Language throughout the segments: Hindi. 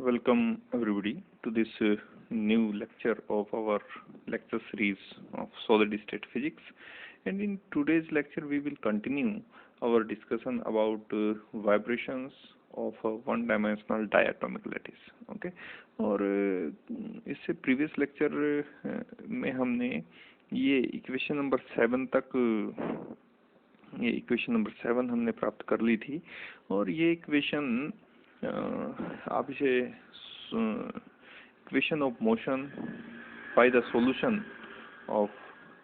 Welcome everybody to this new lecture of our lecture series of solid state physics, and in today's lecture we will continue our discussion about vibrations of a one dimensional diatomic lattice. Okay, और इससे प्रीवियस लेक्चर में हमने ये इक्वेशन नंबर 7 तक ये इक्वेशन नंबर 7 हमने प्राप्त कर ली थी, और ये इक्वेशन आप इसे equation of motion by the solution of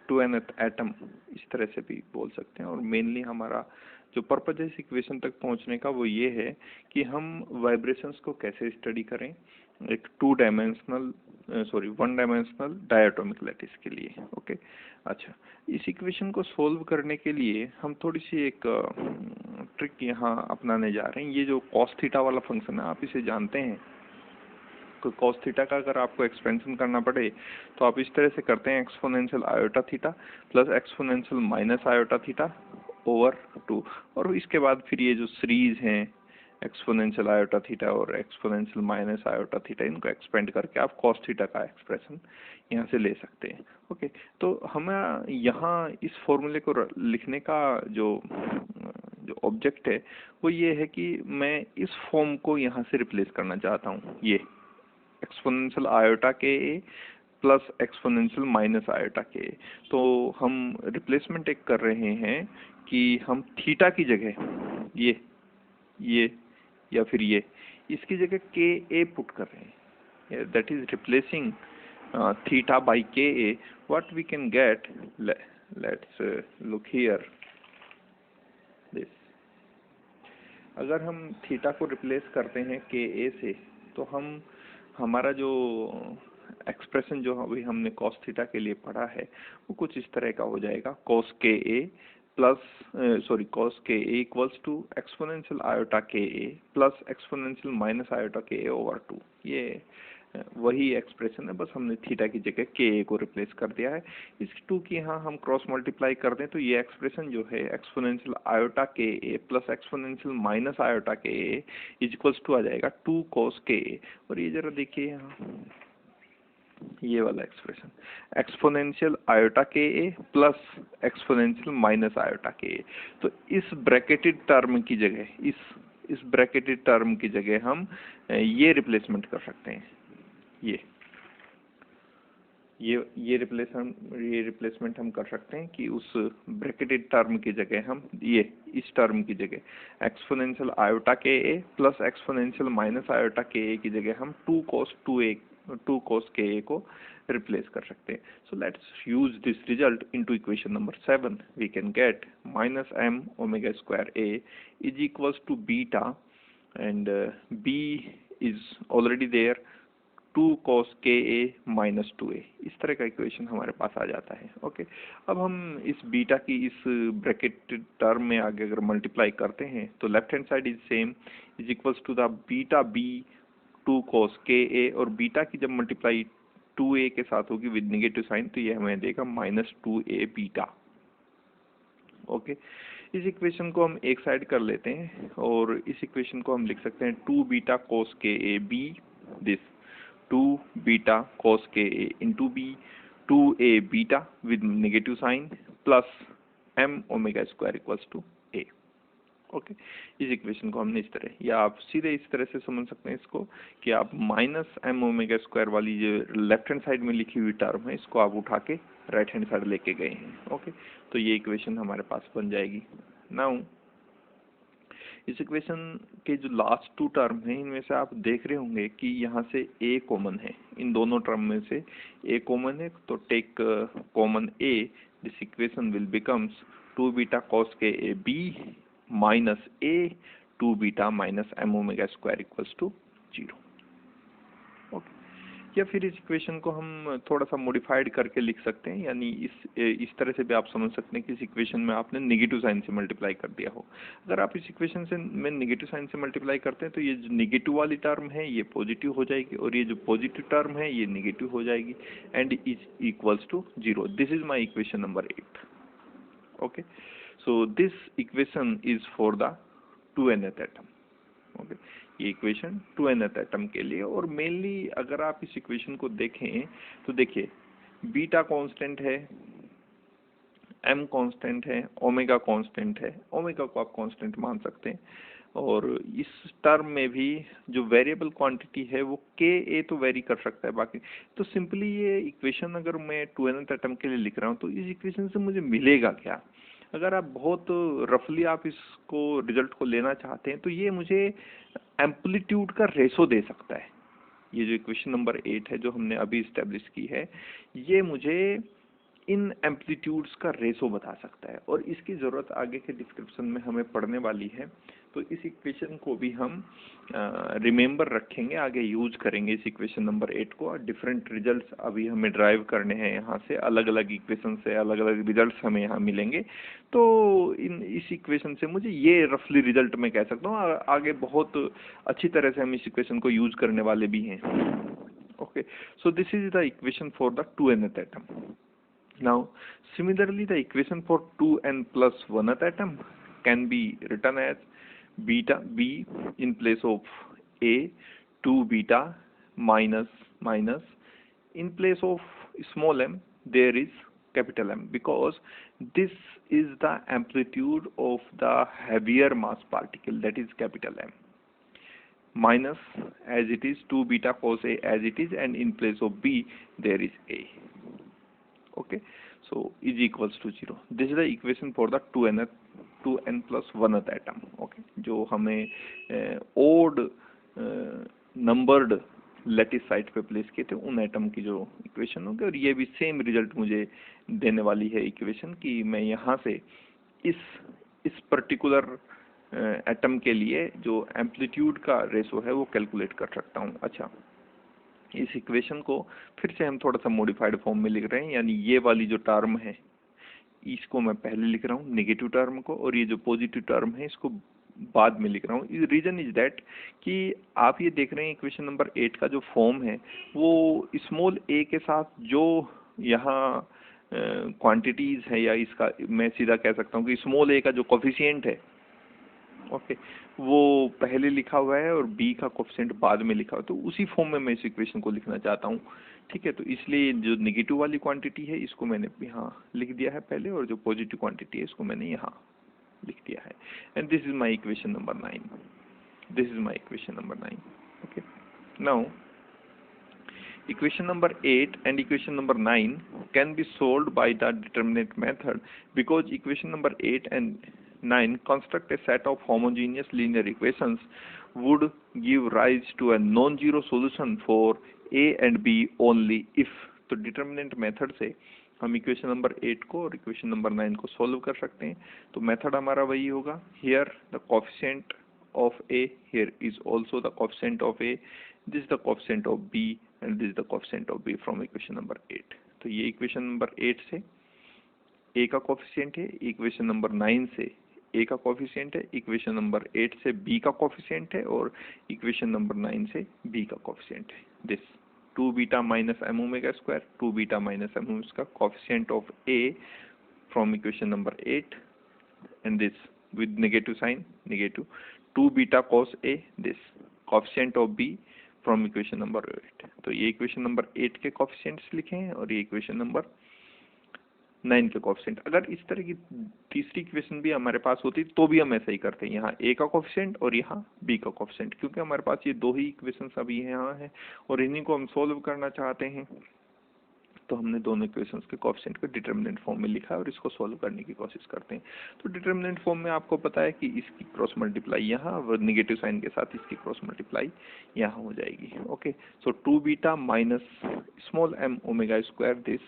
2nth atom इस तरह से भी बोल सकते हैं। और मेनली हमारा जो पर्पज है इस इक्वेशन तक पहुंचने का वो ये है कि हम वाइब्रेशंस को कैसे स्टडी करें एक वन डायमेंशनल डायटोमिक लैटिस के लिए। ओके, अच्छा, इस इक्वेशन को सोल्व करने के लिए हम थोड़ी सी एक ट्रिक यहाँ अपनाने जा रहे हैं। ये जो कॉस थीटा वाला फंक्शन है आप इसे जानते हैं। तो कॉस थीटा का अगर आपको एक्सपेंशन करना पड़े तो आप इस तरह से करते हैं exponential iota theta plus exponential minus iota theta over 2, और इसके बाद फिर ये जो सीरीज हैं एक्सपोनेंशियल आयोटा थीटा और एक्सपोनेंशियल माइनस आयोटा थीटा, इनको एक्सपेंड करके आप कॉस थीटा का एक्सप्रेशन यहाँ से ले सकते हैं। ओके, तो हमें यहाँ इस फॉर्मूले को लिखने का जो ऑब्जेक्ट है वो ये है कि मैं इस फॉर्म को यहाँ से रिप्लेस करना चाहता हूँ, ये एक्सपोनेंशियल आयोटा के ए प्लस एक्सपोनेंशियल माइनस आयोटा के ए। तो हम रिप्लेसमेंट एक कर रहे हैं कि हम थीटा की जगह ये या फिर ये इसकी जगह के ए पुट कर रहे हैं। That is replacing theta by K A. What we can get, let's look here this. अगर हम थीटा को रिप्लेस करते हैं के ए से तो हमारा जो एक्सप्रेशन जो अभी हमने कॉस थीटा के लिए पढ़ा है वो कुछ इस तरह का हो जाएगा, कॉस के ए कॉस के ए इक्वल्स टू एक्सपोनेंशियल आयोटा के ए प्लस एक्सपोनेंशियल माइनस आयोटा के ए ओवर 2। ये वही एक्सप्रेशन है, बस हमने थीटा की जगह के ए को रिप्लेस कर दिया है। इस 2 की यहाँ हम क्रॉस मल्टीप्लाई कर दें तो ये एक्सप्रेशन जो है एक्सपोनेंशियल आयोटा के ए प्लस एक्सपोनेंशियल माइनस आयोटा के ए इज इक्वल्स टू आ जाएगा 2 cos के ए। और ये जरा देखिए यहाँ ये वाला एक्सप्रेशन एक्सपोनेंशियल आयोटा के ए प्लस एक्सपोनेंशियल माइनस आयोटा के ए। तो इस ब्रैकेटेड टर्म की जगह इस ब्रैकेटेड टर्म की जगह हम ये रिप्लेसमेंट कर सकते हैं। ये रिप्लेसमेंट हम कर सकते हैं कि उस ब्रैकेटेड टर्म की जगह हम इस टर्म की जगह एक्सपोनेंशियल आयोटा के ए प्लस एक्सपोनेंशियल माइनस आयोटा के ए की जगह हम 2 cos के ए को रिप्लेस कर सकते हैं। So let's use this result into equation number 7। We can get minus M omega square A is equals to beta and B is already there 2 cos के ए माइनस 2a। इस तरह का इक्वेशन हमारे पास आ जाता है। ओके, अब हम इस बीटा की इस ब्रैकेट टर्म में आगे अगर मल्टीप्लाई करते हैं तो left hand side is same is equals to the beta B 2 cos के ए, और बीटा की जब मल्टीप्लाई 2a के साथ होगी विद नेगेटिव साइन तो ये हमें देगा माइनस 2a बीटा। ओके, इस इक्वेशन को हम एक साइड कर लेते हैं और इस इक्वेशन को हम लिख सकते हैं 2 बीटा cos के A B, this 2 beta cos के A into B 2a beta with negative sign plus m omega square equals to a। Okay, इस इक्वेशन को हमने इस तरह, या आप सीधे इस तरह से समझ सकते हैं इसको कि आप माइनस m ओमेगा स्क्वायर वाली जो लेफ्ट हैंड साइड में लिखी हुई टर्म है इसको आप उठा के राइट हैंड साइड लेके गए हैं। ओके, तो ये इक्वेशन हमारे पास बन जाएगी। नाउ इस इक्वेशन के जो लास्ट 2 टर्म हैं इनमें से आप देख रहे होंगे कि यहाँ से a कॉमन है, इन दोनों टर्म में से a कॉमन है। तो take common a, this equation will becomes 2 beta cos के A B minus a 2 beta minus m omega square equals to 0। Okay, या फिर इस इक्वेशन को हम थोड़ा सा मॉडिफाइड करके लिख सकते हैं, यानी इस तरह से भी आप समझ सकते हैं कि इस इक्वेशन में आपने नेगेटिव साइन से मल्टीप्लाई कर दिया हो। अगर आप इस इक्वेशन से में नेगेटिव साइन से मल्टीप्लाई करते हैं तो ये जो नेगेटिव वाली टर्म है ये पॉजिटिव हो जाएगी और ये जो पॉजिटिव टर्म है ये नेगेटिव हो जाएगी and is equals to 0। This is my equation number 8। Okay, so this equation is for the 2nth atom. Okay, ये इक्वेशन 2nth एटम के लिए। और मेनली अगर आप इस इक्वेशन को देखें तो देखिए बीटा कांस्टेंट है, m कांस्टेंट है, ओमेगा कांस्टेंट है, ओमेगा को आप कांस्टेंट मान सकते हैं। और इस टर्म में भी जो वेरिएबल क्वांटिटी है वो ka तो वेरी कर सकता है बाकी। तो सिंपली ये इक्वेशन अगर मैं 2nth एटम के लिए लिख रहा हूँ तो इस इक्वेशन से मुझे मिलेगा क्या? अगर आप बहुत रफली आप इसको रिजल्ट को लेना चाहते हैं तो ये मुझे एम्पलीट्यूड का रेशो दे सकता है। ये जो इक्वेशन नंबर 8 है जो हमने अभी स्टेब्लिश की है, ये मुझे इन एम्पलीट्यूड्स का रेशो बता सकता है। और इसकी ज़रूरत आगे के डिस्क्रिप्शन में हमें पढ़ने वाली है, तो इस इक्वेशन को भी हम रिमेंबर रखेंगे, आगे यूज करेंगे इस इक्वेशन नंबर 8 को। और डिफरेंट रिजल्ट्स अभी हमें ड्राइव करने हैं यहाँ से, अलग अलग इक्वेशन से अलग अलग रिजल्ट्स हमें यहाँ मिलेंगे। तो इस इक्वेशन से मुझे ये रफली रिजल्ट मैं कह सकता हूँ, आगे बहुत अच्छी तरह से हम इस इक्वेशन को यूज करने वाले भी हैं। Okay, so this is the equation for the 2nth atom. Now, similarly, the equation for 2n plus 1th atom can be written as beta b in place of a, 2 beta minus in place of small m there is capital M, because this is the amplitude of the heavier mass particle, that is capital M, minus as it is 2 beta cos A as it is, and in place of b there is A. Okay, so is equals to 0. This is the equation for the 2n plus 1th atom. Okay, जो हमें odd नंबर्ड लैटिस साइट पे प्लेस किए थे उन एटम की जो इक्वेशन होगी। और ये भी सेम रिजल्ट मुझे देने वाली है इक्वेशन कि मैं यहाँ से इस पर्टिकुलर एटम के लिए जो एम्पलीट्यूड का रेशो है वो कैलकुलेट कर सकता हूँ। अच्छा, इस इक्वेशन को फिर से हम थोड़ा सा मॉडिफाइड फॉर्म में लिख रहे हैं, यानी ये वाली जो टर्म है इसको मैं पहले लिख रहा हूँ नेगेटिव टर्म को, और ये जो पॉजिटिव टर्म है इसको बाद में लिख रहा हूँ। रीजन इज दैट कि आप ये देख रहे हैं इक्वेशन नंबर 8 का जो फॉर्म है वो स्मॉल a के साथ जो यहाँ क्वांटिटीज है, या इसका मैं सीधा कह सकता हूँ कि स्मॉल a का जो कोफिशिएंट है, ओके, वो पहले लिखा हुआ है और b का कोफिशिएंट बाद में लिखा हुआ है। तो उसी फॉर्म में मैं इस इक्वेशन को लिखना चाहता हूँ, ठीक है। तो इसलिए जो नेगेटिव वाली क्वांटिटी है इसको मैंने यहाँ लिख दिया है पहले, और जो पॉजिटिव क्वांटिटी है इसको मैंने यहाँ लिख दिया है। And this is my equation number 9। This is my equation number 9। Okay, now equation number 8 and equation number 9 can be solved by the determinant method, because equation number 8 and 9 construct a set of homogeneous linear equations would give rise to a non-zero solution for a and b only if। तो determinant method से हम इक्वेशन नंबर 8 को और इक्वेशन नंबर 9 को सॉल्व कर सकते हैं। तो मेथड हमारा वही होगा, here the coefficient of a, here is also the coefficient of a, this is the coefficient of b and this is the coefficient of b from equation number 8। तो ये इक्वेशन नंबर 8 से a का कोएफिशिएंट है, इक्वेशन नंबर 9 से a का कोएफिशिएंट है, इक्वेशन नंबर 8 से b का कोएफिशिएंट है, और इक्वेशन नंबर 9 से b का कोएफिशिएंट है। This 2 beta minus m omega square, 2 beta minus m omega का coefficient of a from equation number 8, and this with negative sign, negative 2 beta cos A, this coefficient of B from equation number 8। तो ये इक्वेशन नंबर 8 के कोएफिशिएंट्स लिखे हैं और ये इक्वेशन नंबर 9 के कोएफिशिएंट। अगर इस तरह की तीसरी इक्वेशन भी हमारे पास होती तो भी हम ऐसा ही करते हैं, यहाँ A का कोएफिशिएंट और यहाँ B का कोएफिशिएंट, क्योंकि हमारे पास ये दो ही इक्वेशंस अभी यहाँ हैं और इन्हीं को हम सॉल्व करना चाहते हैं। तो हमने दोनों इक्वेशंस के कोएफिशिएंट को डिटरमिनेंट फॉर्म में लिखा है और इसको सॉल्व करने की कोशिश करते हैं। तो डिटरमिनेंट फॉर्म में आपको पता है कि इसकी क्रॉस मल्टीप्लाई यहाँ और नेगेटिव साइन के साथ इसकी क्रॉस मल्टीप्लाई यहाँ हो जाएगी। Okay, so 2 beta minus small m omega square, this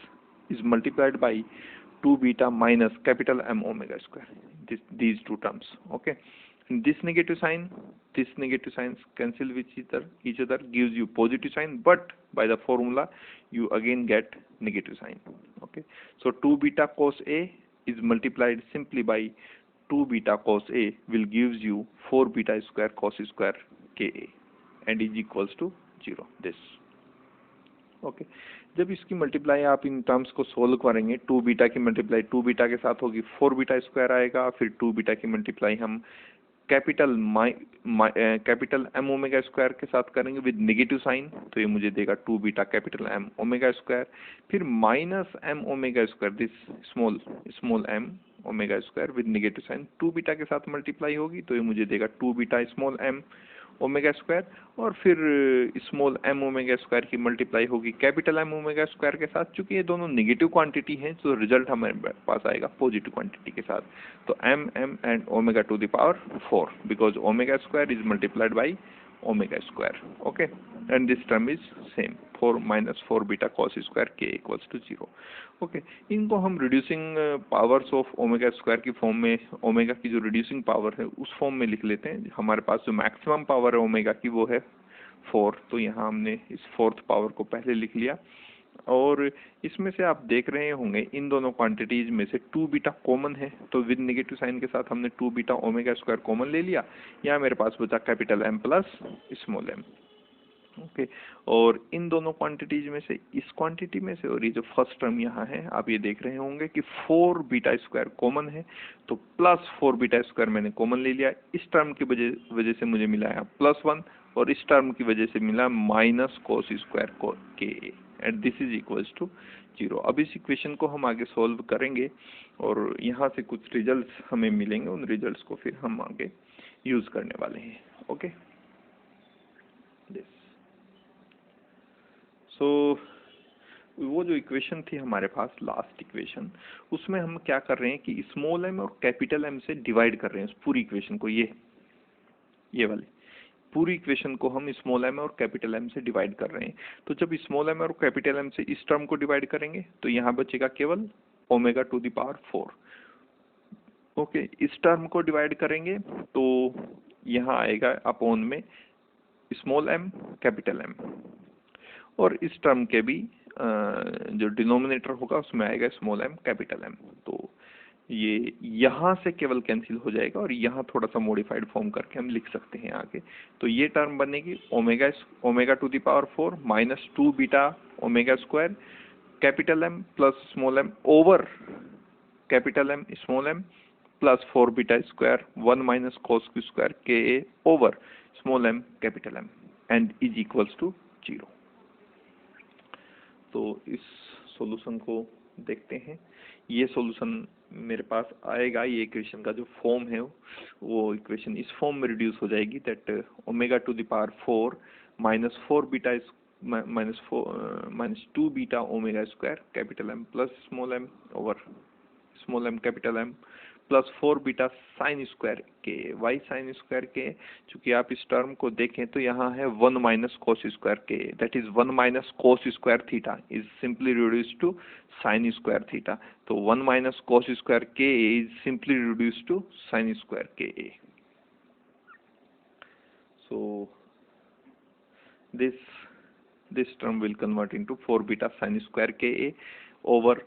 is multiplied by 2 beta minus capital M omega square, these two terms। okay, this negative signs cancel with each other gives you positive sign, but by the formula you again get negative sign। okay, so 2 beta cos A is multiplied simply by 2 beta cos A will gives you 4 beta square cos square Ka and is equals to 0। this okay, जब इसकी मल्टीप्लाई आप इन टर्म्स को सोल्व करेंगे, 2 बीटा की मल्टीप्लाई 2 बीटा के साथ होगी, 4 बीटा स्क्वायर आएगा, फिर 2 बीटा की मल्टीप्लाई हम कैपिटल एम ओमेगा स्क्वायर के साथ करेंगे विद नेगेटिव साइन, तो ये मुझे देगा 2 beta capital M omega square, फिर minus M omega square this small M omega square with negative sign 2 beta के साथ मल्टीप्लाई होगी, तो ये मुझे देगा 2 beta small M omega square, और फिर स्मॉल एम ओमेगा स्क्वायर की मल्टीप्लाई होगी कैपिटल एम ओमेगा स्क्वायर के साथ। चूंकि ये दोनों नेगेटिव क्वांटिटी हैं तो रिजल्ट हमारे पास आएगा पॉजिटिव क्वांटिटी के साथ, तो M M and omega to the power 4 because omega square is multiplied by omega square, okay, and this term is same 4 minus 4 beta cos square k equals to 0, okay. इनको हम reducing powers of omega square की फॉर्म में, ओमेगा की जो रिड्यूसिंग पावर है उस फॉर्म में लिख लेते हैं। हमारे पास जो मैक्सिमम पावर है ओमेगा की वो है 4, तो यहाँ हमने इस फोर्थ पावर को पहले लिख लिया, और इसमें से आप देख रहे होंगे इन दोनों क्वांटिटीज में से 2 बीटा कॉमन है, तो विद नेगेटिव साइन के साथ हमने 2 बीटा ओमेगा स्क्वायर कॉमन ले लिया। यहाँ मेरे पास बचा capital M plus small m, okay. और इन दोनों क्वांटिटीज में से इस क्वांटिटी में से, और ये जो फर्स्ट टर्म यहाँ है आप ये देख रहे होंगे कि 4 बीटा स्क्वायर कॉमन है, तो प्लस 4 बीटा स्क्वायर मैंने कॉमन ले लिया। इस टर्म की वजह से मुझे मिला है +1, और इस टर्म की वजह से मिला minus cos square k and this is equals to 0। अब इस इक्वेशन को हम आगे सॉल्व करेंगे और यहाँ से कुछ रिजल्ट्स हमें मिलेंगे, उन रिजल्ट्स को फिर हम आगे यूज करने वाले हैं, ओके। सो वो जो इक्वेशन थी हमारे पास लास्ट इक्वेशन, उसमें हम क्या कर रहे हैं कि स्मॉल एम और कैपिटल एम से डिवाइड कर रहे हैं उस पूरी इक्वेशन को, ये वाली पूरी इक्वेशन को हम स्मॉल एम और कैपिटल एम से डिवाइड कर रहे हैं। तो जब स्मॉल एम और कैपिटल एम से इस टर्म को डिवाइड करेंगे तो यहाँ बचेगा केवल omega to the power 4, okay. इस टर्म को डिवाइड करेंगे तो यहाँ आएगा अपॉन में स्मॉल एम कैपिटल एम, और इस टर्म के भी जो डिनोमिनेटर होगा उसमें आएगा स्मॉल एम कैपिटल एम, तो ये यहाँ से केवल कैंसिल हो जाएगा और यहाँ थोड़ा सा मॉडिफाइड फॉर्म करके हम लिख सकते हैं आगे। तो ये टर्म बनेगी omega to the power 4 minus 2 beta omega square capital M plus small M over capital M small M plus 4 beta square 1 minus cos square के A over small M capital M and is equals to 0। तो इस सॉल्यूशन को देखते हैं। ये सॉल्यूशन मेरे पास आएगा, ये इक्वेशन का जो फॉर्म है वो इक्वेशन इस फॉर्म में रिड्यूस हो जाएगी, that omega to the power 4 minus 4 beta minus 2 beta omega square capital M plus small M over small M capital M plus 4 beta sine square k Y sine square k. चूंकि आप इस टर्म को देखें तो यहाँ है 1 minus cos square k, that is 1 minus cos square theta is simply reduced to sine square theta, तो 1 minus cos square k is simply reduced to sine square के A. So this term will convert into 4 beta sin square ka over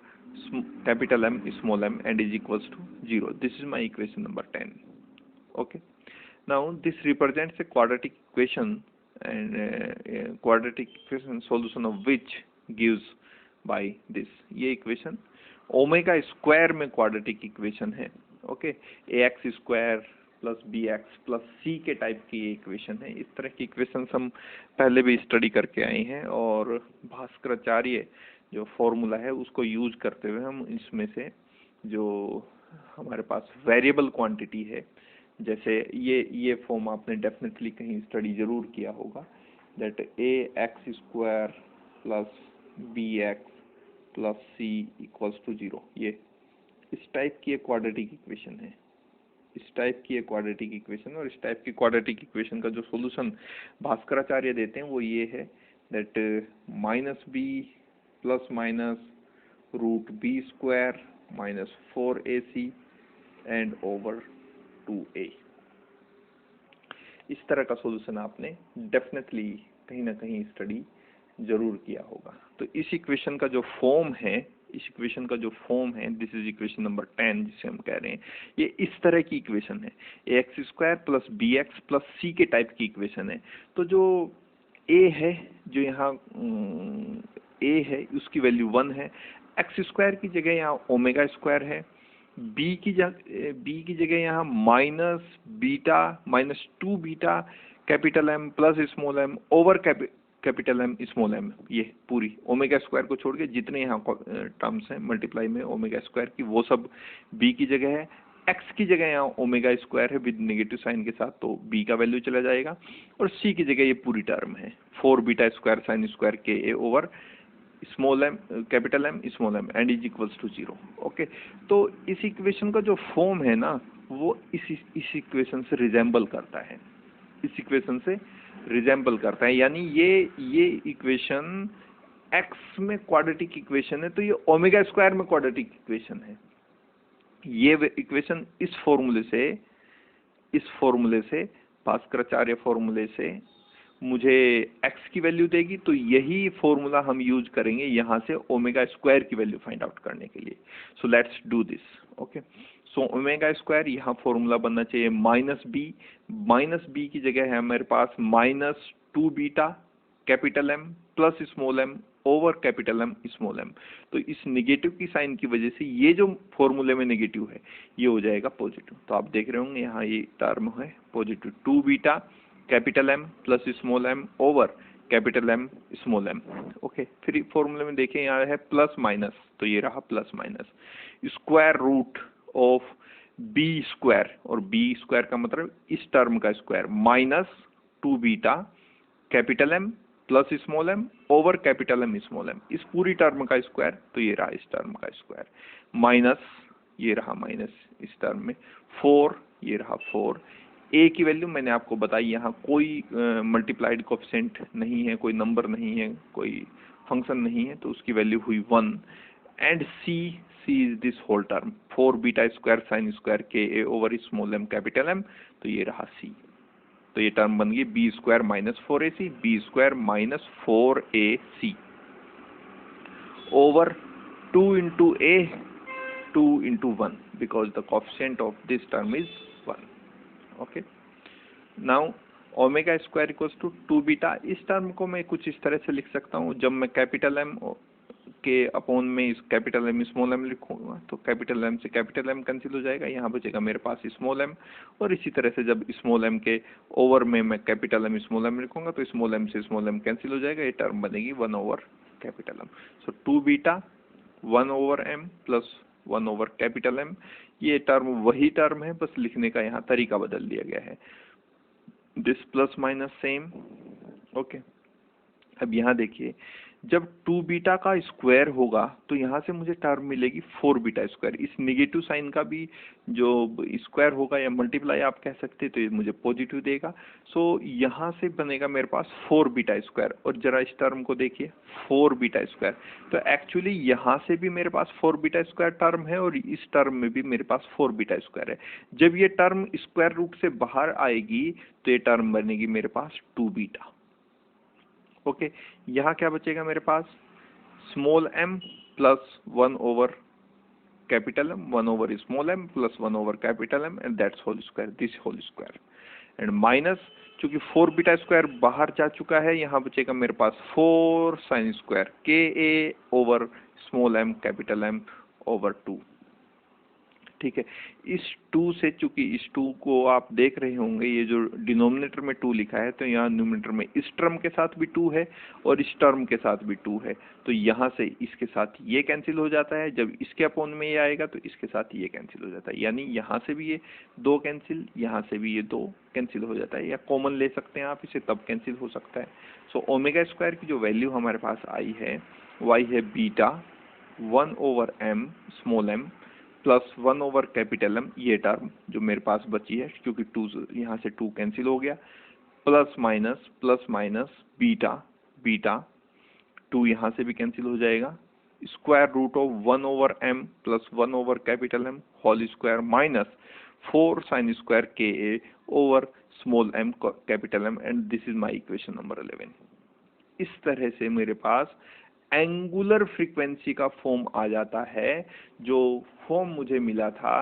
capital M small m and is equals to 0. This is my equation number 10. Okay. Now this represents a quadratic equation, and quadratic equation solution of which gives by this. ये equation ओमेगा स्क्वायर में क्वाड्रेटिक इक्वेशन है, okay. ax square plus B X plus C के टाइप की ये इक्वेशन है। इस तरह की इक्वेशन हम पहले भी स्टडी करके आए हैं, और भास्कराचार्य जो फॉर्मूला है उसको यूज करते हुए हम इसमें से जो हमारे पास वेरिएबल क्वांटिटी है, जैसे ये फॉर्म आपने डेफिनेटली कहीं स्टडी जरूर किया होगा, that A X square plus B X plus C equals to 0। ये इस टाइप की एक क्वाड्रेटिक इक्वेशन है, इस टाइप की एक क्वाड्रेटिक इक्वेशन, और इस टाइप की क्वाड्रेटिक इक्वेशन का जो सॉल्यूशन भास्कराचार्य देते हैं वो ये है, that minus B plus minus root B square minus 4ac and over 2a। इस तरह का सॉल्यूशन आपने डेफिनेटली कहीं ना कहीं स्टडी जरूर किया होगा। तो इस इक्वेशन का जो फॉर्म है, दिस इज इक्वेशन नंबर 10 जिसे हम कह रहे हैं, ये इस तरह की इक्वेशन है, X square plus B X plus C के टाइप की इक्वेशन है। तो जो ए है, जो यहाँ ए है उसकी वैल्यू 1 है, एक्स स्क्वायर की जगह यहाँ ओमेगा स्क्वायर है, बी की जगह यहाँ minus beta minus 2 beta capital M plus small M over capital M small m, ये पूरी ओमेगा स्क्वायर को छोड़ के जितने यहाँ टर्म्स हैं मल्टीप्लाई में ओमेगा स्क्वायर की, वो सब बी की जगह है। एक्स की जगह यहाँ ओमेगा स्क्वायर है विद नेगेटिव साइन के साथ, तो बी का वैल्यू चला जाएगा। और सी की जगह ये पूरी टर्म है 4 बीटा स्क्वायर साइन स्क्वायर के A over small M capital M small M and is equals to 0। Okay, तो इस इक्वेशन का जो फॉर्म है ना, वो इस इक्वेशन से रिजेंबल करता है, इस इक्वेशन से रिजेंबल करता है। यानी ये इक्वेशन एक्स में क्वाड्रेटिक इक्वेशन है, तो ये ओमेगा स्क्वायर में क्वाड्रेटिक इक्वेशन है। ये इक्वेशन इस फॉर्मूले से भास्कराचार्य फॉर्मूले से मुझे x की वैल्यू देगी, तो यही फॉर्मूला हम यूज करेंगे यहाँ से ओमेगा स्क्वायर की वैल्यू फाइंड आउट करने के लिए। So let's do this. Okay, so omega square यहाँ फॉर्मूला बनना चाहिए माइनस बी की जगह है मेरे पास minus 2 beta capital M plus small M over capital M small M. तो इस नेगेटिव की साइन की वजह से ये जो फॉर्मूले में नेगेटिव है ये हो जाएगा पॉजिटिव। तो आप देख रहे होंगे यहाँ ये टर्म है positive 2 beta capital M plus small M over capital M small m. Okay, फिर फॉर्मूले में देखें यहाँ है प्लस माइनस, तो ये रहा plus minus square root of B square, और बी स्क्वायर का मतलब इस टर्म का square minus 2 beta capital M plus small M over capital M small m, इस पूरी टर्म का स्क्वायर, तो ये रहा इस टर्म का स्क्वायर माइनस ये रहा माइनस इस टर्म में 4, ये रहा 4। ए की वैल्यू मैंने आपको बताई, यहाँ कोई मल्टीप्लाइड कोएफिशिएंट नहीं है, कोई नंबर नहीं है, कोई फंक्शन नहीं है, तो उसकी वैल्यू हुई 1। And C is this whole term 4 beta square sine square के A over small M capital M, तो ये रहा सी। तो ये टर्म बन गई B square minus 4ac, B square minus 4ac over 2 into a 2 into 1 because the coefficient of this term is 1. Okay, now omega square equals to 2 beta. इस टर्म को मैं कुछ इस तरह से लिख सकता हूँ, जब मैं कैपिटल एम के अपॉन में इस कैपिटल एम स्मॉल एम लिखूंगा तो कैपिटल एम से कैपिटल एम कैंसिल हो जाएगा, यहाँ बचेगा मेरे पास स्मॉल एम। और इसी तरह से जब स्मॉल एम के ओवर में मैं कैपिटल एम स्मॉल एम लिखूंगा तो स्मॉल एम से स्मॉल एम कैंसिल हो जाएगा, ये टर्म बनेगी 1 over capital M. So 2 beta 1 over M plus 1 over capital M, ये टर्म वही टर्म है, बस लिखने का यहाँ तरीका बदल दिया गया है। This plus minus same. Okay, अब यहाँ देखिए जब 2 बीटा का स्क्वायर होगा तो यहाँ से मुझे टर्म मिलेगी 4 बीटा स्क्वायर। इस नेगेटिव साइन का भी जो स्क्वायर होगा या मल्टीप्लाई आप कह सकते हैं, तो ये मुझे पॉजिटिव देगा। सो यहाँ से बनेगा मेरे पास 4 बीटा स्क्वायर। और जरा इस टर्म को देखिए 4 बीटा स्क्वायर, तो एक्चुअली यहाँ से भी मेरे पास 4 बीटा स्क्वायर टर्म है और इस टर्म में भी मेरे पास 4 बीटा स्क्वायर है। जब ये टर्म स्क्वायर रूट से बाहर आएगी तो ये टर्म बनेगी मेरे पास 2 बीटा। ओके, यहाँ क्या बचेगा मेरे पास small M plus 1 over capital M 1 over small M plus 1 over capital M and that's whole square, this whole square and minus, चूंकि 4 बीटा स्क्वायर बाहर जा चुका है, यहाँ बचेगा मेरे पास 4 साइन स्क्वायर के A over small M capital M over 2। ठीक है, इस 2 से, चूंकि इस 2 को आप देख रहे होंगे ये जो डिनोमिनेटर में 2 लिखा है, तो यहाँ न्यूमरेटर में इस टर्म के साथ भी 2 है और इस टर्म के साथ भी 2 है, तो यहाँ से इसके साथ ये कैंसिल हो जाता है। जब इसके अपॉन में ये आएगा तो इसके साथ ये कैंसिल हो जाता है, यानी यहाँ से भी ये 2 कैंसिल, यहाँ से भी ये 2 कैंसिल हो जाता है, या कॉमन ले सकते हैं आप इसे, तब कैंसिल हो सकता है। सो ओमेगा स्क्वायर की जो वैल्यू हमारे पास आई है वाई है beta 1 over M small M plus 1 over capital M, ये टर्म जो मेरे पास बची है क्योंकि 2 यहाँ से 2 कैंसिल हो गया, प्लस माइनस बीटा 2 यहाँ से भी कैंसिल हो जाएगा, square root of 1 over M plus 1 over capital M whole square minus 4 sine square के A over small M capital M and this is my equation number 11। इस तरह से मेरे पास एंगुलर फ्रीक्वेंसी का फॉर्म आ जाता है, जो फॉर्म मुझे मिला था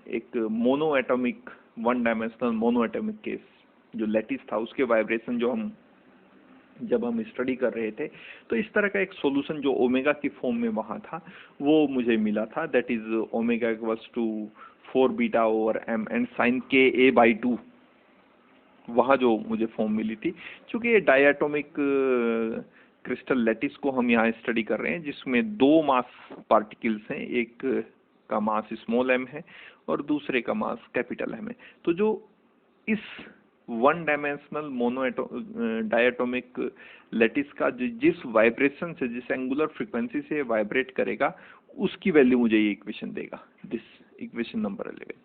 एक mono atomic 1 dimensional mono atomic case जो लैटिस था, उसके वाइब्रेशन जो हम जब हम स्टडी कर रहे थे, तो इस तरह का एक सॉल्यूशन जो ओमेगा की फॉर्म में वहाँ था वो मुझे मिला था, that is omega equals to 4 beta over M and sine k A by 2, वहाँ जो मुझे फॉर्म मिली थी। चूंकि ये डायटोमिक क्रिस्टल लैटिस को हम यहाँ स्टडी कर रहे हैं जिसमें दो मास पार्टिकल्स हैं, एक का मास स्मॉल एम है और दूसरे का मास कैपिटल एम है। तो जो इस वन डायमेंशनल डायटोमिक लैटिस का जिस वाइब्रेशन से, जिस एंगुलर फ्रीक्वेंसी से वाइब्रेट करेगा, उसकी वैल्यू मुझे ये इक्वेशन देगा। This equation number 11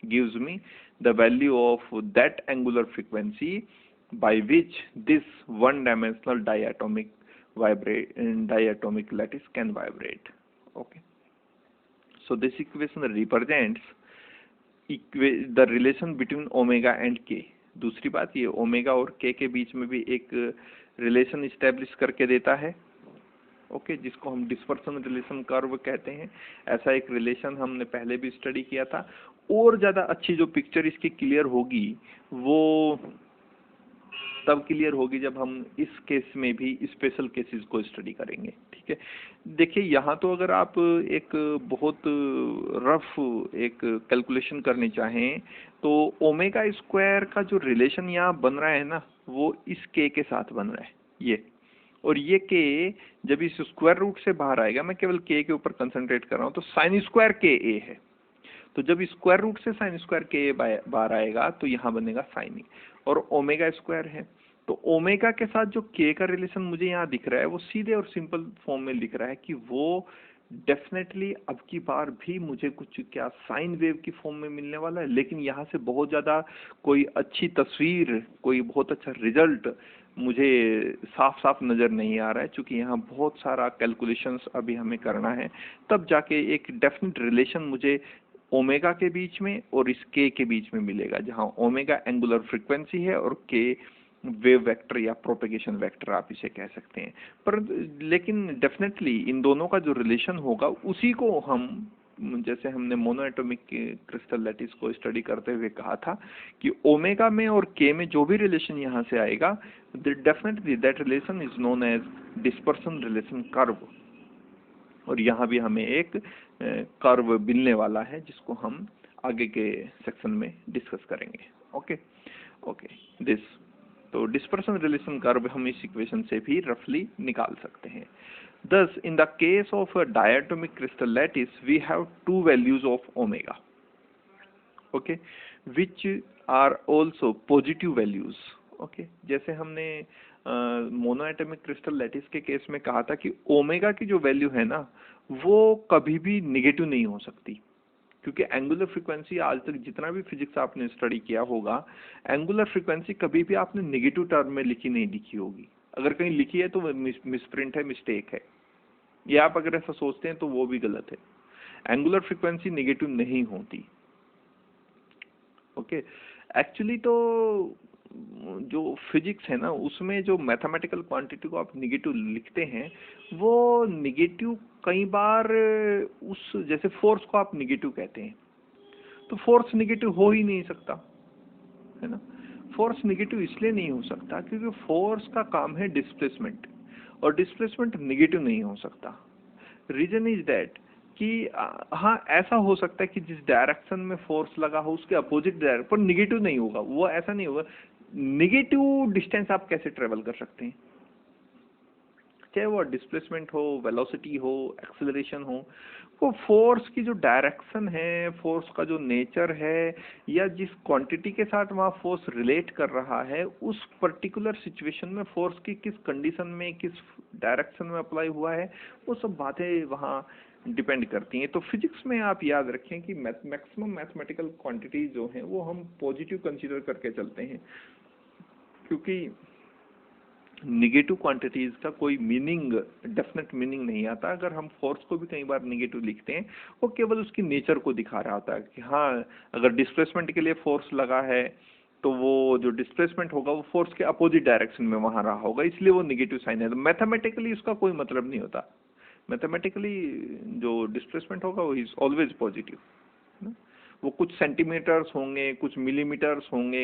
gives me the value of that angular frequency by which this one dimensional diatomic lattice can vibrate. Okay, so this equation represents the relation between omega and k. दूसरी बात, ये ओमेगा और k के बीच में भी एक रिलेशन इस्टेब्लिश करके देता है, ओके, जिसको हम डिस्पर्सन रिलेशन कर्व कहते हैं। ऐसा एक रिलेशन हमने पहले भी स्टडी किया था। और ज़्यादा अच्छी जो पिक्चर इसकी क्लियर होगी वो तब क्लियर होगी जब हम इस केस में भी स्पेशल केसेस को स्टडी करेंगे। ठीक है, देखिए यहाँ तो अगर आप एक बहुत रफ एक कैलकुलेशन करनी चाहें तो ओमेगा स्क्वायर का जो रिलेशन यहाँ बन रहा है ना, वो इस के साथ बन रहा है ये, और ये के जब इस स्क्वायर रूट से बाहर आएगा, मैं केवल के ऊपर कंसंट्रेट कर रहा हूँ, तो साइन स्क्वायर के ए है। तो जब स्क्वायर रूट से साइन स्क्वायर के बाहर आएगा तो यहाँ बनेगा साइन ए, और ओमेगा स्क्वायर है। तो ओमेगा के साथ जो के का रिलेशन मुझे यहाँ दिख रहा है वो सीधे और सिंपल फॉर्म में लिख रहा है कि वो डेफिनेटली अब की बार भी मुझे कुछ क्या साइन वेव की फॉर्म में मिलने वाला है। लेकिन यहाँ से बहुत ज़्यादा कोई अच्छी तस्वीर, कोई बहुत अच्छा रिजल्ट मुझे साफ साफ नज़र नहीं आ रहा है, क्योंकि यहाँ बहुत सारा कैलकुलेशंस अभी हमें करना है, तब जाके एक डेफिनेट रिलेशन मुझे ओमेगा के बीच में और इस के बीच में मिलेगा, जहाँ ओमेगा एंगुलर फ्रीक्वेंसी है और के वेव वेक्टर या प्रोपेगेशन वेक्टर आप इसे कह सकते हैं। पर लेकिन डेफिनेटली इन दोनों का जो रिलेशन होगा उसी को हम, जैसे हमने मोनोएटॉमिक क्रिस्टल लैटिस को स्टडी करते हुए कहा था कि ओमेगा में और के में जो भी रिलेशन यहाँ से आएगा, definitely that relation is known as dispersion relation curve. और यहाँ भी हमें एक कर्व मिलने वाला है जिसको हम आगे के सेक्शन में डिस्कस करेंगे। ओके ओके, दिस तो डिस्पर्सन रिलेशन कर्व हम इस इक्वेशन से भी रफली निकाल सकते हैं। Thus, in the case of a diatomic crystal lattice, we have two values of omega, okay, which are also positive values, okay. जैसे हमने मोनोएटॉमिक क्रिस्टल लैटिस के केस में कहा था कि ओमेगा की जो वैल्यू है ना, वो कभी भी निगेटिव नहीं हो सकती, क्योंकि एंगुलर फ्रीक्वेंसी आज तक जितना भी फिजिक्स आपने स्टडी किया होगा, एंगुलर फ्रीक्वेंसी कभी भी आपने नेगेटिव टर्म में लिखी नहीं दिखी होगी। अगर कहीं लिखी है तो मिसप्रिंट है, मिस्टेक है, या आप अगर ऐसा सोचते हैं तो वो भी गलत है। एंगुलर फ्रीक्वेंसी नेगेटिव नहीं होती, ओके। एक्चुअली तो जो फिजिक्स है ना, उसमें जो मैथमेटिकल क्वांटिटी को आप नेगेटिव लिखते हैं, वो नेगेटिव कई बार उस, जैसे फोर्स को आप नेगेटिव कहते हैं, तो फोर्स नेगेटिव हो ही नहीं सकता, है ना। फोर्स नेगेटिव इसलिए नहीं हो सकता क्योंकि फोर्स का काम है डिस्प्लेसमेंट, और डिस्प्लेसमेंट नेगेटिव नहीं हो सकता। रीजन इज दैट कि हाँ, ऐसा हो सकता है कि जिस डायरेक्शन में फोर्स लगा हो उसके अपोजिट डायरेक्शन पर नेगेटिव नहीं होगा, वो ऐसा नहीं होगा। नेगेटिव डिस्टेंस आप कैसे ट्रेवल कर सकते हैं, चाहे वो डिस्प्लेसमेंट हो, वेलोसिटी हो, एक्सेलरेशन हो, वो फोर्स की जो डायरेक्शन है, फोर्स का जो नेचर है, या जिस क्वांटिटी के साथ वहाँ फोर्स रिलेट कर रहा है, उस पर्टिकुलर सिचुएशन में फोर्स की किस कंडीशन में, किस डायरेक्शन में अप्लाई हुआ है, वो सब बातें वहाँ डिपेंड करती हैं। तो फिजिक्स में आप याद रखें कि मैक्सिमम मैथमेटिकल क्वांटिटी जो हैं वो हम पॉजिटिव कंसीडर करके चलते हैं, क्योंकि निगेटिव क्वांटिटीज का कोई मीनिंग, डेफिनेट मीनिंग नहीं आता। अगर हम फोर्स को भी कई बार निगेटिव लिखते हैं, वो केवल उसकी नेचर को दिखा रहा होता है कि हाँ, अगर डिस्प्लेसमेंट के लिए फोर्स लगा है तो वो जो डिस्प्लेसमेंट होगा वो फोर्स के अपोजिट डायरेक्शन में वहां रहा होगा, इसलिए वो निगेटिव साइन है। तो मैथमेटिकली उसका कोई मतलब नहीं होता। मैथमेटिकली जो डिस्प्लेसमेंट होगा वो इज ऑलवेज पॉजिटिव, वो कुछ सेंटीमीटर्स होंगे, कुछ मिलीमीटर्स होंगे,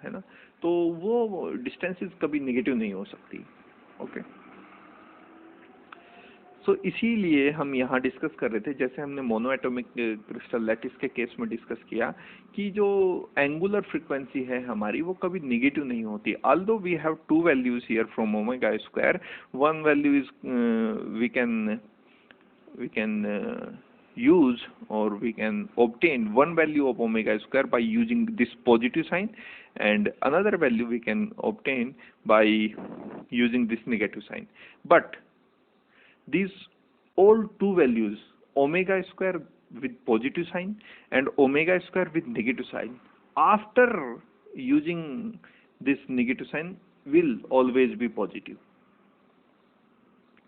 है ना, तो वो डिस्टेंसेस कभी नेगेटिव नहीं हो सकती। ओके। सो इसीलिए हम यहाँ डिस्कस कर रहे थे, जैसे हमने मोनो एटॉमिक क्रिस्टल लैटिस के केस में डिस्कस किया, कि जो एंगुलर फ्रीक्वेंसी है हमारी वो कभी नेगेटिव नहीं होती। Although we have two values here from omega square, one value is we can use, or we can obtain one value of omega square by using this positive sign, and another value we can obtain by using this negative sign. But these all two values, omega square with positive sign and omega square with negative sign, after using this negative sign will always be positive.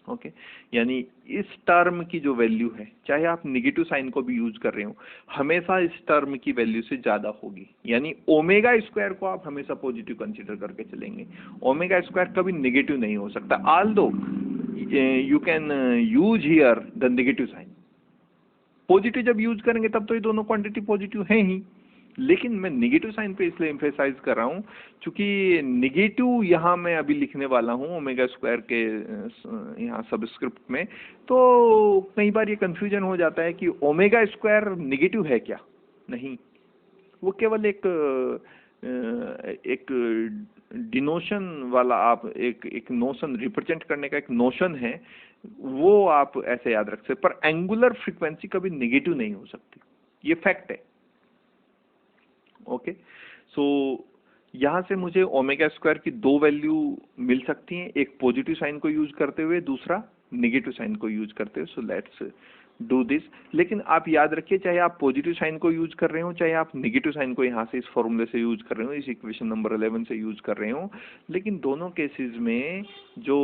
Okay यानी इस टर्म की जो वैल्यू है, चाहे आप निगेटिव साइन को भी यूज कर रहे हो, हमेशा इस टर्म की वैल्यू से ज्यादा होगी। यानी ओमेगा स्क्वायर को आप हमेशा पॉजिटिव कंसीडर करके चलेंगे, ओमेगा स्क्वायर कभी नेगेटिव नहीं हो सकता। Although you can use here the negative sign, positive जब यूज करेंगे तब तो ये दोनों क्वांटिटी पॉजिटिव है ही, लेकिन मैं नेगेटिव साइन पे इसलिए एम्फेसाइज कर रहा हूं क्योंकि नेगेटिव यहाँ मैं अभी लिखने वाला हूँ ओमेगा स्क्वायर के यहाँ सबस्क्रिप्ट में, तो कई बार ये कंफ्यूजन हो जाता है कि ओमेगा स्क्वायर नेगेटिव है क्या। नहीं, वो केवल एक डिनोशन वाला, आप एक नोशन रिप्रेजेंट करने का एक नोशन है, वो आप ऐसे याद रख सकते, पर एंगुलर फ्रीक्वेंसी कभी नेगेटिव नहीं हो सकती, ये फैक्ट है। ओके, सो यहाँ से मुझे ओमेगा स्क्वायर की दो वैल्यू मिल सकती हैं, एक पॉजिटिव साइन को यूज करते हुए, दूसरा नेगेटिव साइन को यूज करते हुए। सो लेट्स डू दिस। लेकिन आप याद रखिए, चाहे आप पॉजिटिव साइन को यूज कर रहे हो, चाहे आप नेगेटिव साइन को यहाँ से इस फॉर्मूले से यूज कर रहे हो, इस इक्वेशन नंबर 11 से यूज कर रहे हो, लेकिन दोनों केसेस में जो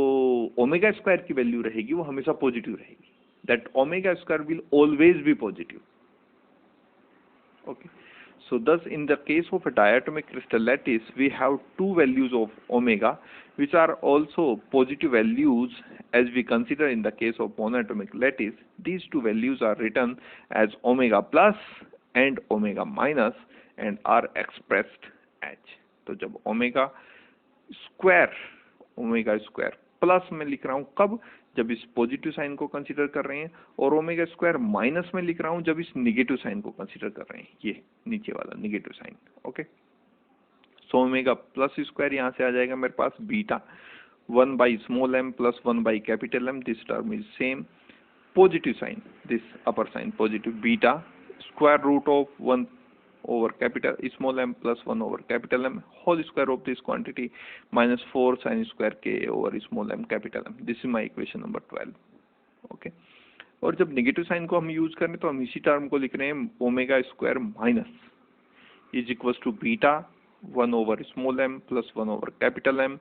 ओमेगा स्क्वायर की वैल्यू रहेगी वो हमेशा पॉजिटिव रहेगी। That omega square will always be positive. Okay, so thus in the case of a diatomic crystal lattice we have two values of omega which are also positive values as we consider in the case of monoatomic lattice. These two values are written as omega plus and omega minus and are expressed as, तो जब ओमेगा स्क्वायर प्लस में लिख रहा हूं कब, जब इस पॉजिटिव साइन को कंसीडर कर रहे हैं, और ओमेगा स्क्वायर माइनस में लिख रहा हूं जब इस निगेटिव साइन को कंसीडर कर रहे हैं, ये नीचे वाला negative sign. Okay, so omega plus square यहां से आ जाएगा मेरे पास beta 1 by small m plus 1 by capital M, this term is same, positive sign, this upper sign positive, beta square root of 1 over capital small m plus 1 over capital M whole square of this quantity minus 4 sin square k over small m capital M. This is my equation number 12. Okay, और जब नेगेटिव साइन को हम यूज करें तो हम इसी टर्म को लिख रहे हैं omega square minus is equal to beta 1 over small m plus 1 over capital M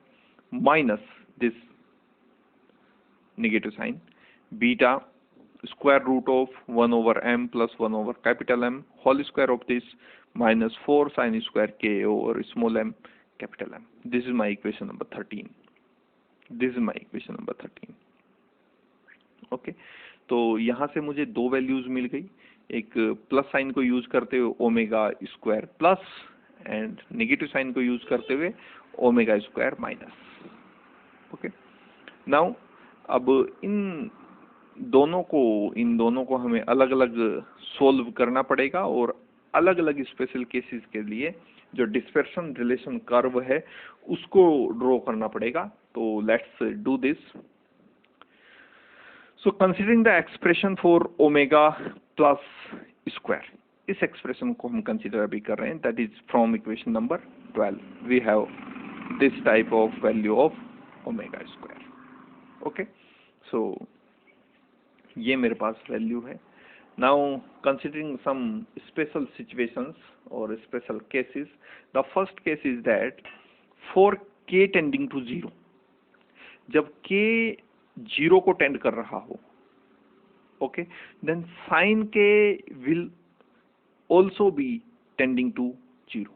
minus this negative sign beta square root of 1 over m plus 1 over capital M whole square of this minus 4 sin square k over small m capital M. This is my equation number 13. This is my equation number 13. Okay, तो यहाँ से मुझे दो वैल्यूज मिल गई, एक प्लस साइन को यूज करते हुए omega square plus and negative sign को यूज करते हुए omega square minus. Okay, now अब इन दोनों को हमें अलग अलग सोल्व करना पड़ेगा, और अलग अलग स्पेशल केसेस के लिए जो डिस्पर्शन रिलेशन कर्व है उसको ड्रॉ करना पड़ेगा। तो let's do this. So considering the expression for omega plus square, इस एक्सप्रेशन को हम कंसीडर अभी कर रहे हैं, that is from equation number 12 we have this type of value of omega square. Okay, so ये मेरे पास वैल्यू है। Now considering some special situations और special cases, the first case is that for k tending to 0, जब k 0 को टेंड कर रहा हो, okay, then sine k will also be tending to 0।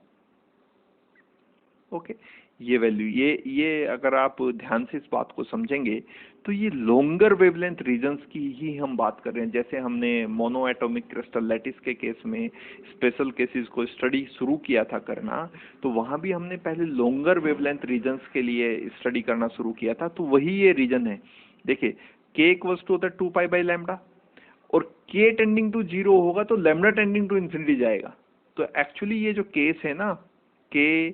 Okay, ये वैल्यू, ये अगर आप ध्यान से इस बात को समझेंगे तो ये लॉन्गर वेवलेंथ रीजन्स की ही हम बात कर रहे हैं। जैसे हमने मोनो एटॉमिक क्रिस्टल लैटिस के केस में स्पेशल केसेस को स्टडी शुरू किया था करना, तो वहाँ भी हमने पहले लॉन्गर वेवलेंथ रीजन्स के लिए स्टडी करना शुरू किया था। तो वही ये रीजन है। देखिए k इक्वल्स टू होता है 2π/λ, और k टेंडिंग टू 0 होगा तो लैम्डा टेंडिंग टू इन्फिनिटी जाएगा। तो एक्चुअली ये जो केस है ना, k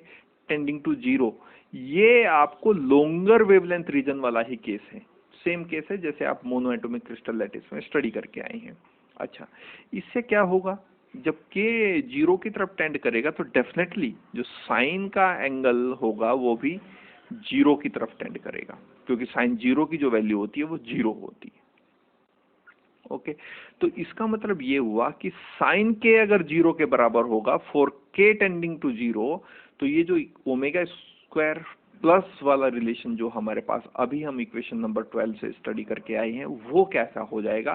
टेंडिंग टू 0, ये आपको लॉन्गर वेवलेंथ रीजन वाला ही केस है। सेम केस है जैसे आप मोनो एटॉमिक क्रिस्टल लैटिस में स्टडी करके आए हैं। अच्छा, इससे क्या होगा, जब k 0 की तरफ टेंड करेगा तो डेफिनेटली जो साइन का एंगल होगा वो भी 0 की तरफ टेंड करेगा, क्योंकि साइन 0 की जो वैल्यू होती है वो 0 होती है। ओके, तो इसका मतलब ये हुआ कि साइन के अगर 0 के बराबर होगा फॉर k टेंडिंग टू 0, तो ये जो ओमेगा स्क्वायर प्लस वाला रिलेशन जो हमारे पास अभी हम इक्वेशन नंबर 12 से स्टडी करके आए हैं, वो कैसा हो जाएगा,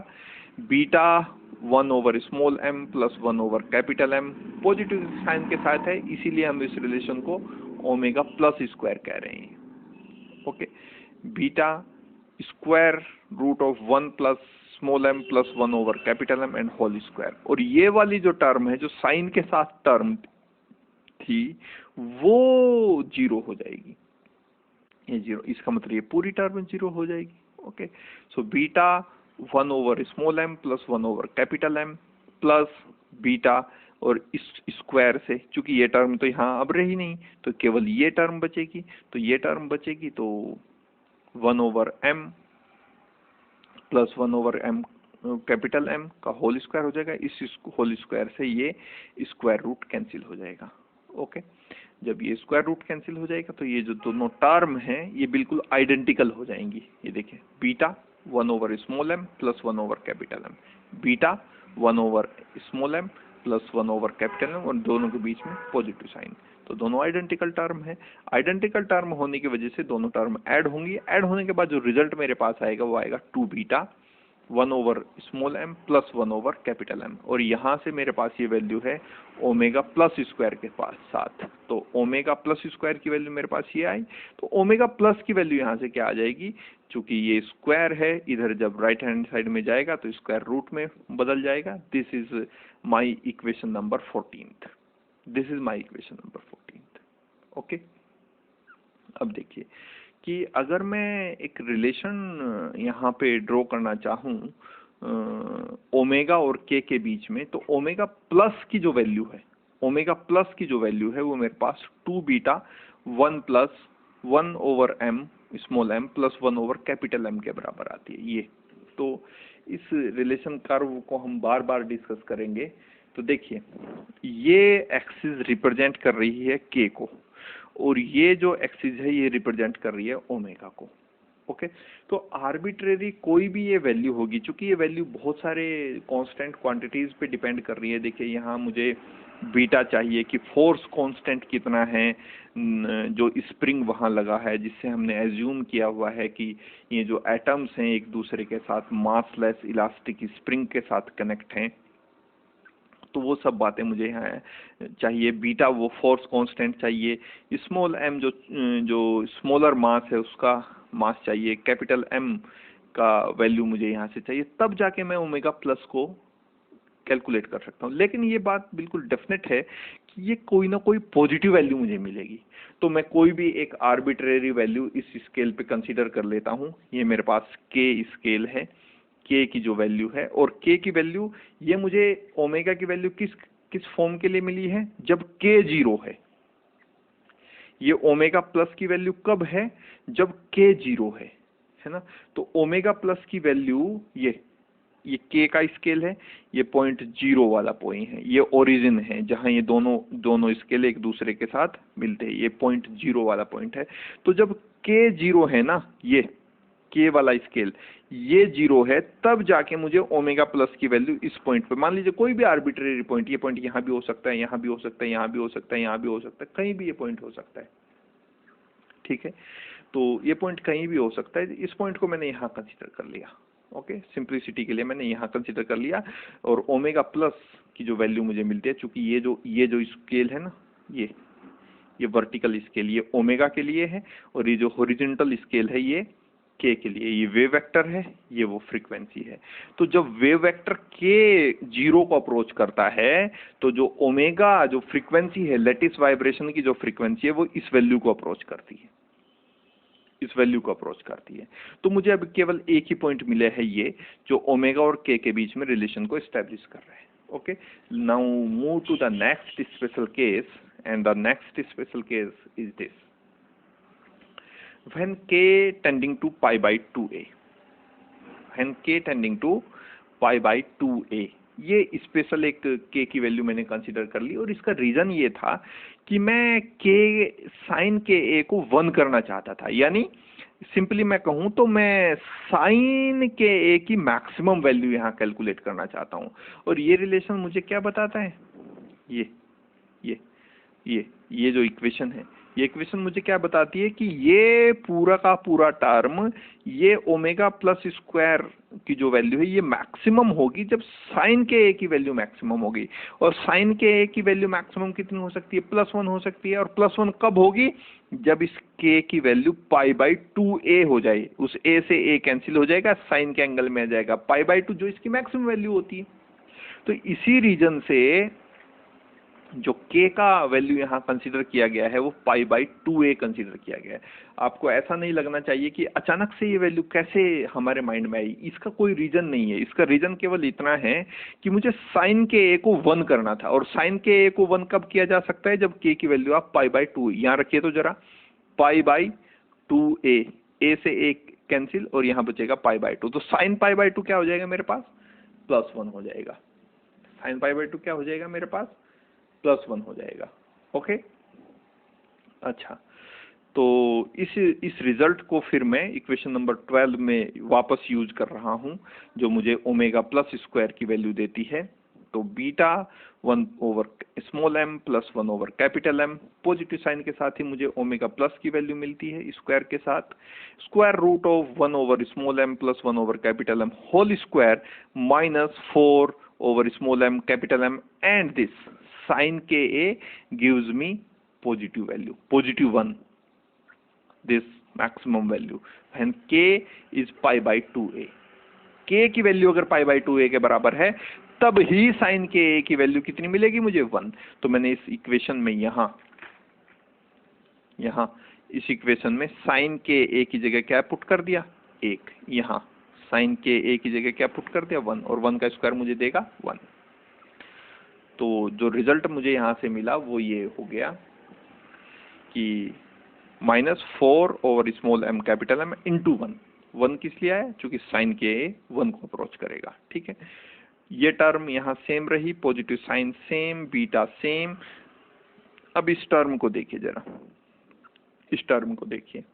beta small m plus capital M positive sign के साथ है, इसीलिए हम इस रिलेशन को ओमेगा प्लस स्क्वायर कह रहे हैं। Okay, beta square root of 1 plus small m plus capital M and whole square. और ये वाली जो टर्म है, जो साइन के साथ टर्म थी, वो 0 हो जाएगी। ये 0, इसका मतलब ये पूरी टर्म 0 हो जाएगी। Okay, so beta small m plus capital M plus beta, और इस स्क्वायर से, चूंकि ये टर्म तो यहाँ अब रही नहीं, तो केवल ये टर्म बचेगी। तो ये टर्म बचेगी तो 1/m plus 1/m capital M का होल स्क्वायर हो जाएगा। इस होल स्क्वायर से ये स्क्वायर रूट कैंसिल हो जाएगा। ओके, जब ये स्क्वायर रूट कैंसिल हो जाएगा तो ये जो दोनों टर्म हैं ये बिल्कुल आइडेंटिकल हो जाएंगी। ये देखिए, beta small m plus capital M, beta small m plus capital M, और दोनों के बीच में पॉजिटिव साइन। तो दोनों आइडेंटिकल टर्म है। आइडेंटिकल टर्म होने की वजह से दोनों टर्म ऐड होंगी। ऐड होने के बाद जो रिजल्ट मेरे पास आएगा वो आएगा 2 beta small m plus capital M, और यहाँ से मेरे पास ये वैल्यू है ओमेगा प्लस स्क्वायर के पास साथ। तो ओमेगा प्लस स्क्वायर की वैल्यू मेरे पास ये आई। तो ओमेगा प्लस की वैल्यू यहाँ से क्या आ जाएगी, चूंकि ये स्क्वायर है, इधर जब राइट हैंड साइड में जाएगा तो स्क्वायर रूट में बदल जाएगा। This is my equation number 14th। This is my equation number 14th। Okay, अब देखिए कि अगर मैं एक रिलेशन यहाँ पे ड्रॉ करना चाहूँ ओमेगा और के बीच में, तो ओमेगा प्लस की जो वैल्यू है, ओमेगा प्लस की जो वैल्यू है वो मेरे पास 2 beta 1 plus 1/m small m plus capital M के बराबर आती है। ये तो इस रिलेशन कर्व को हम बार बार डिस्कस करेंगे। तो देखिए, ये एक्सिस रिप्रेजेंट कर रही है k को, और ये जो एक्सिस है ये रिप्रेजेंट कर रही है ओमेगा को। ओके, तो आर्बिट्रेरी कोई भी ये वैल्यू होगी, चूंकि ये वैल्यू बहुत सारे कांस्टेंट क्वांटिटीज पे डिपेंड कर रही है। देखिए, यहाँ मुझे बीटा चाहिए कि फोर्स कांस्टेंट कितना है, जो स्प्रिंग वहाँ लगा है, जिससे हमने एज्यूम किया हुआ है कि ये जो एटम्स हैं एक दूसरे के साथ मासलेस इलास्टिक स्प्रिंग के साथ कनेक्ट हैं। तो वो सब बातें मुझे यहाँ चाहिए। बीटा वो फोर्स कांस्टेंट चाहिए, स्मॉल m जो स्मॉलर मास है उसका मास चाहिए, कैपिटल M का वैल्यू मुझे यहाँ से चाहिए, तब जाके मैं ओमेगा प्लस को कैलकुलेट कर सकता हूँ। लेकिन ये बात बिल्कुल डेफिनेट है कि ये कोई ना कोई पॉजिटिव वैल्यू मुझे मिलेगी। तो मैं कोई भी एक आर्बिट्रेरी वैल्यू इस स्केल पे कंसीडर कर लेता हूँ। ये मेरे पास k स्केल है, k की जो वैल्यू है, और k की वैल्यू ये मुझे ओमेगा की वैल्यू किस फॉर्म के लिए मिली है, जब k 0 है। ये ओमेगा प्लस की वैल्यू कब है, जब k 0 है ना। तो ओमेगा प्लस की वैल्यू ये k का स्केल है, ये पॉइंट 0 वाला पॉइंट है, ये ओरिजिन है जहां ये दोनों स्केल एक दूसरे के साथ मिलते हैं, ये पॉइंट 0 वाला पॉइंट है। तो जब k 0 है ना, ये k वाला स्केल ये 0 है, तब जाके मुझे ओमेगा प्लस की वैल्यू इस पॉइंट पे, मान लीजिए कोई भी आर्बिट्रेरी पॉइंट, ये पॉइंट यहाँ भी हो सकता है, यहाँ भी हो सकता है, यहाँ भी हो सकता है, यहाँ भी हो सकता है, कहीं भी ये पॉइंट हो सकता है। ठीक है, तो ये पॉइंट कहीं भी हो सकता है। इस पॉइंट को मैंने यहाँ कंसीडर कर लिया। ओके, सिंप्लिसिटी के लिए मैंने यहाँ कंसीडर कर लिया, और ओमेगा प्लस की जो वैल्यू मुझे मिलती है, चूंकि ये जो स्केल है ना, ये वर्टिकल स्केल ये ओमेगा के लिए है, और ये जो हॉरिजॉन्टल स्केल है ये के के लिए। ये वेव वेक्टर है, ये वो फ्रीक्वेंसी है। तो जब वेव वेक्टर के जीरो को अप्रोच करता है तो जो ओमेगा जो फ्रीक्वेंसी है, लेटिस वाइब्रेशन की जो फ्रीक्वेंसी है, वो इस वैल्यू को अप्रोच करती है, इस वैल्यू को अप्रोच करती है। तो मुझे अब केवल एक ही पॉइंट मिले है, ये जो ओमेगा और के बीच में रिलेशन को एस्टेब्लिश कर रहे हैं। Okay, now move to the next special case, and the next special case is this, when k tending to pi by 2a, when k tending to pi by 2a, ये स्पेशल एक k की वैल्यू मैंने कंसीडर कर ली, और इसका रीजन ये था कि मैं k साइन के a को 1 करना चाहता था। यानी सिंपली मैं कहूं तो मैं साइन के a की मैक्सिमम वैल्यू यहाँ कैलकुलेट करना चाहता हूं। और ये रिलेशन मुझे क्या बताता है, ये ये जो इक्वेशन है, ये इक्वेशन मुझे क्या बताती है कि ये पूरा का पूरा टर्म, ये ओमेगा प्लस स्क्वायर की जो वैल्यू है ये मैक्सिमम होगी जब साइन के ए की वैल्यू मैक्सिमम होगी। और साइन के ए की वैल्यू मैक्सिमम कितनी हो सकती है, +1 हो सकती है। और +1 कब होगी, जब इस के की वैल्यू पाई बाई 2a हो जाए। उस a से a कैंसिल हो जाएगा, साइन के एंगल में आ जाएगा पाई बाई 2, जो इसकी मैक्सिमम वैल्यू होती है। तो इसी रीजन से जो k का वैल्यू यहाँ कंसीडर किया गया है वो पाई बाई 2a कंसीडर किया गया है। आपको ऐसा नहीं लगना चाहिए कि अचानक से ये वैल्यू कैसे हमारे माइंड में आई, इसका कोई रीजन नहीं है। इसका रीजन केवल इतना है कि मुझे साइन के a को 1 करना था, और साइन के a को 1 कब किया जा सकता है, जब k की वैल्यू आप पाई बाई 2, यहाँ रखिए तो जरा, पाई बाई 2a, a से a कैंसिल और यहाँ बचेगा पाई बाई 2। तो साइन पाई बाई 2 क्या हो जाएगा मेरे पास, +1 हो जाएगा। साइन पाई बाई 2 क्या हो जाएगा मेरे पास, +1 हो जाएगा। ओके, अच्छा, तो इस रिजल्ट को फिर मैं इक्वेशन नंबर 12 में वापस यूज कर रहा हूं, जो मुझे ओमेगा प्लस स्क्वायर की वैल्यू देती है। तो beta 1 over small m plus 1 over capital M, positive sign के साथ ही मुझे ओमेगा प्लस की वैल्यू मिलती है स्क्वायर के साथ, square root of 1 over small m plus 1 over capital M whole square minus 4 over small m capital M, and this sin ka gives me positive value, positive 1, this maximum value when k is pi by 2a। k की वैल्यू अगर pi by 2a के बराबर है तब ही sin ka की वैल्यू कितनी मिलेगी मुझे, 1। तो मैंने इस इक्वेशन में यहाँ इस इक्वेशन में sin ka की जगह क्या पुट कर दिया, 1, यहाँ साइन के a की जगह क्या पुट कर दिया, 1, और 1 का स्क्वायर मुझे देगा 1। तो जो रिजल्ट मुझे यहाँ से मिला वो ये हो गया कि -4 over small m capital M into 1 किस लिए आया, चूंकि साइन के a 1 को अप्रोच करेगा। ठीक है, ये टर्म यहाँ सेम रही, positive sign same, beta same. अब इस टर्म को देखिए जरा, इस टर्म को देखिए,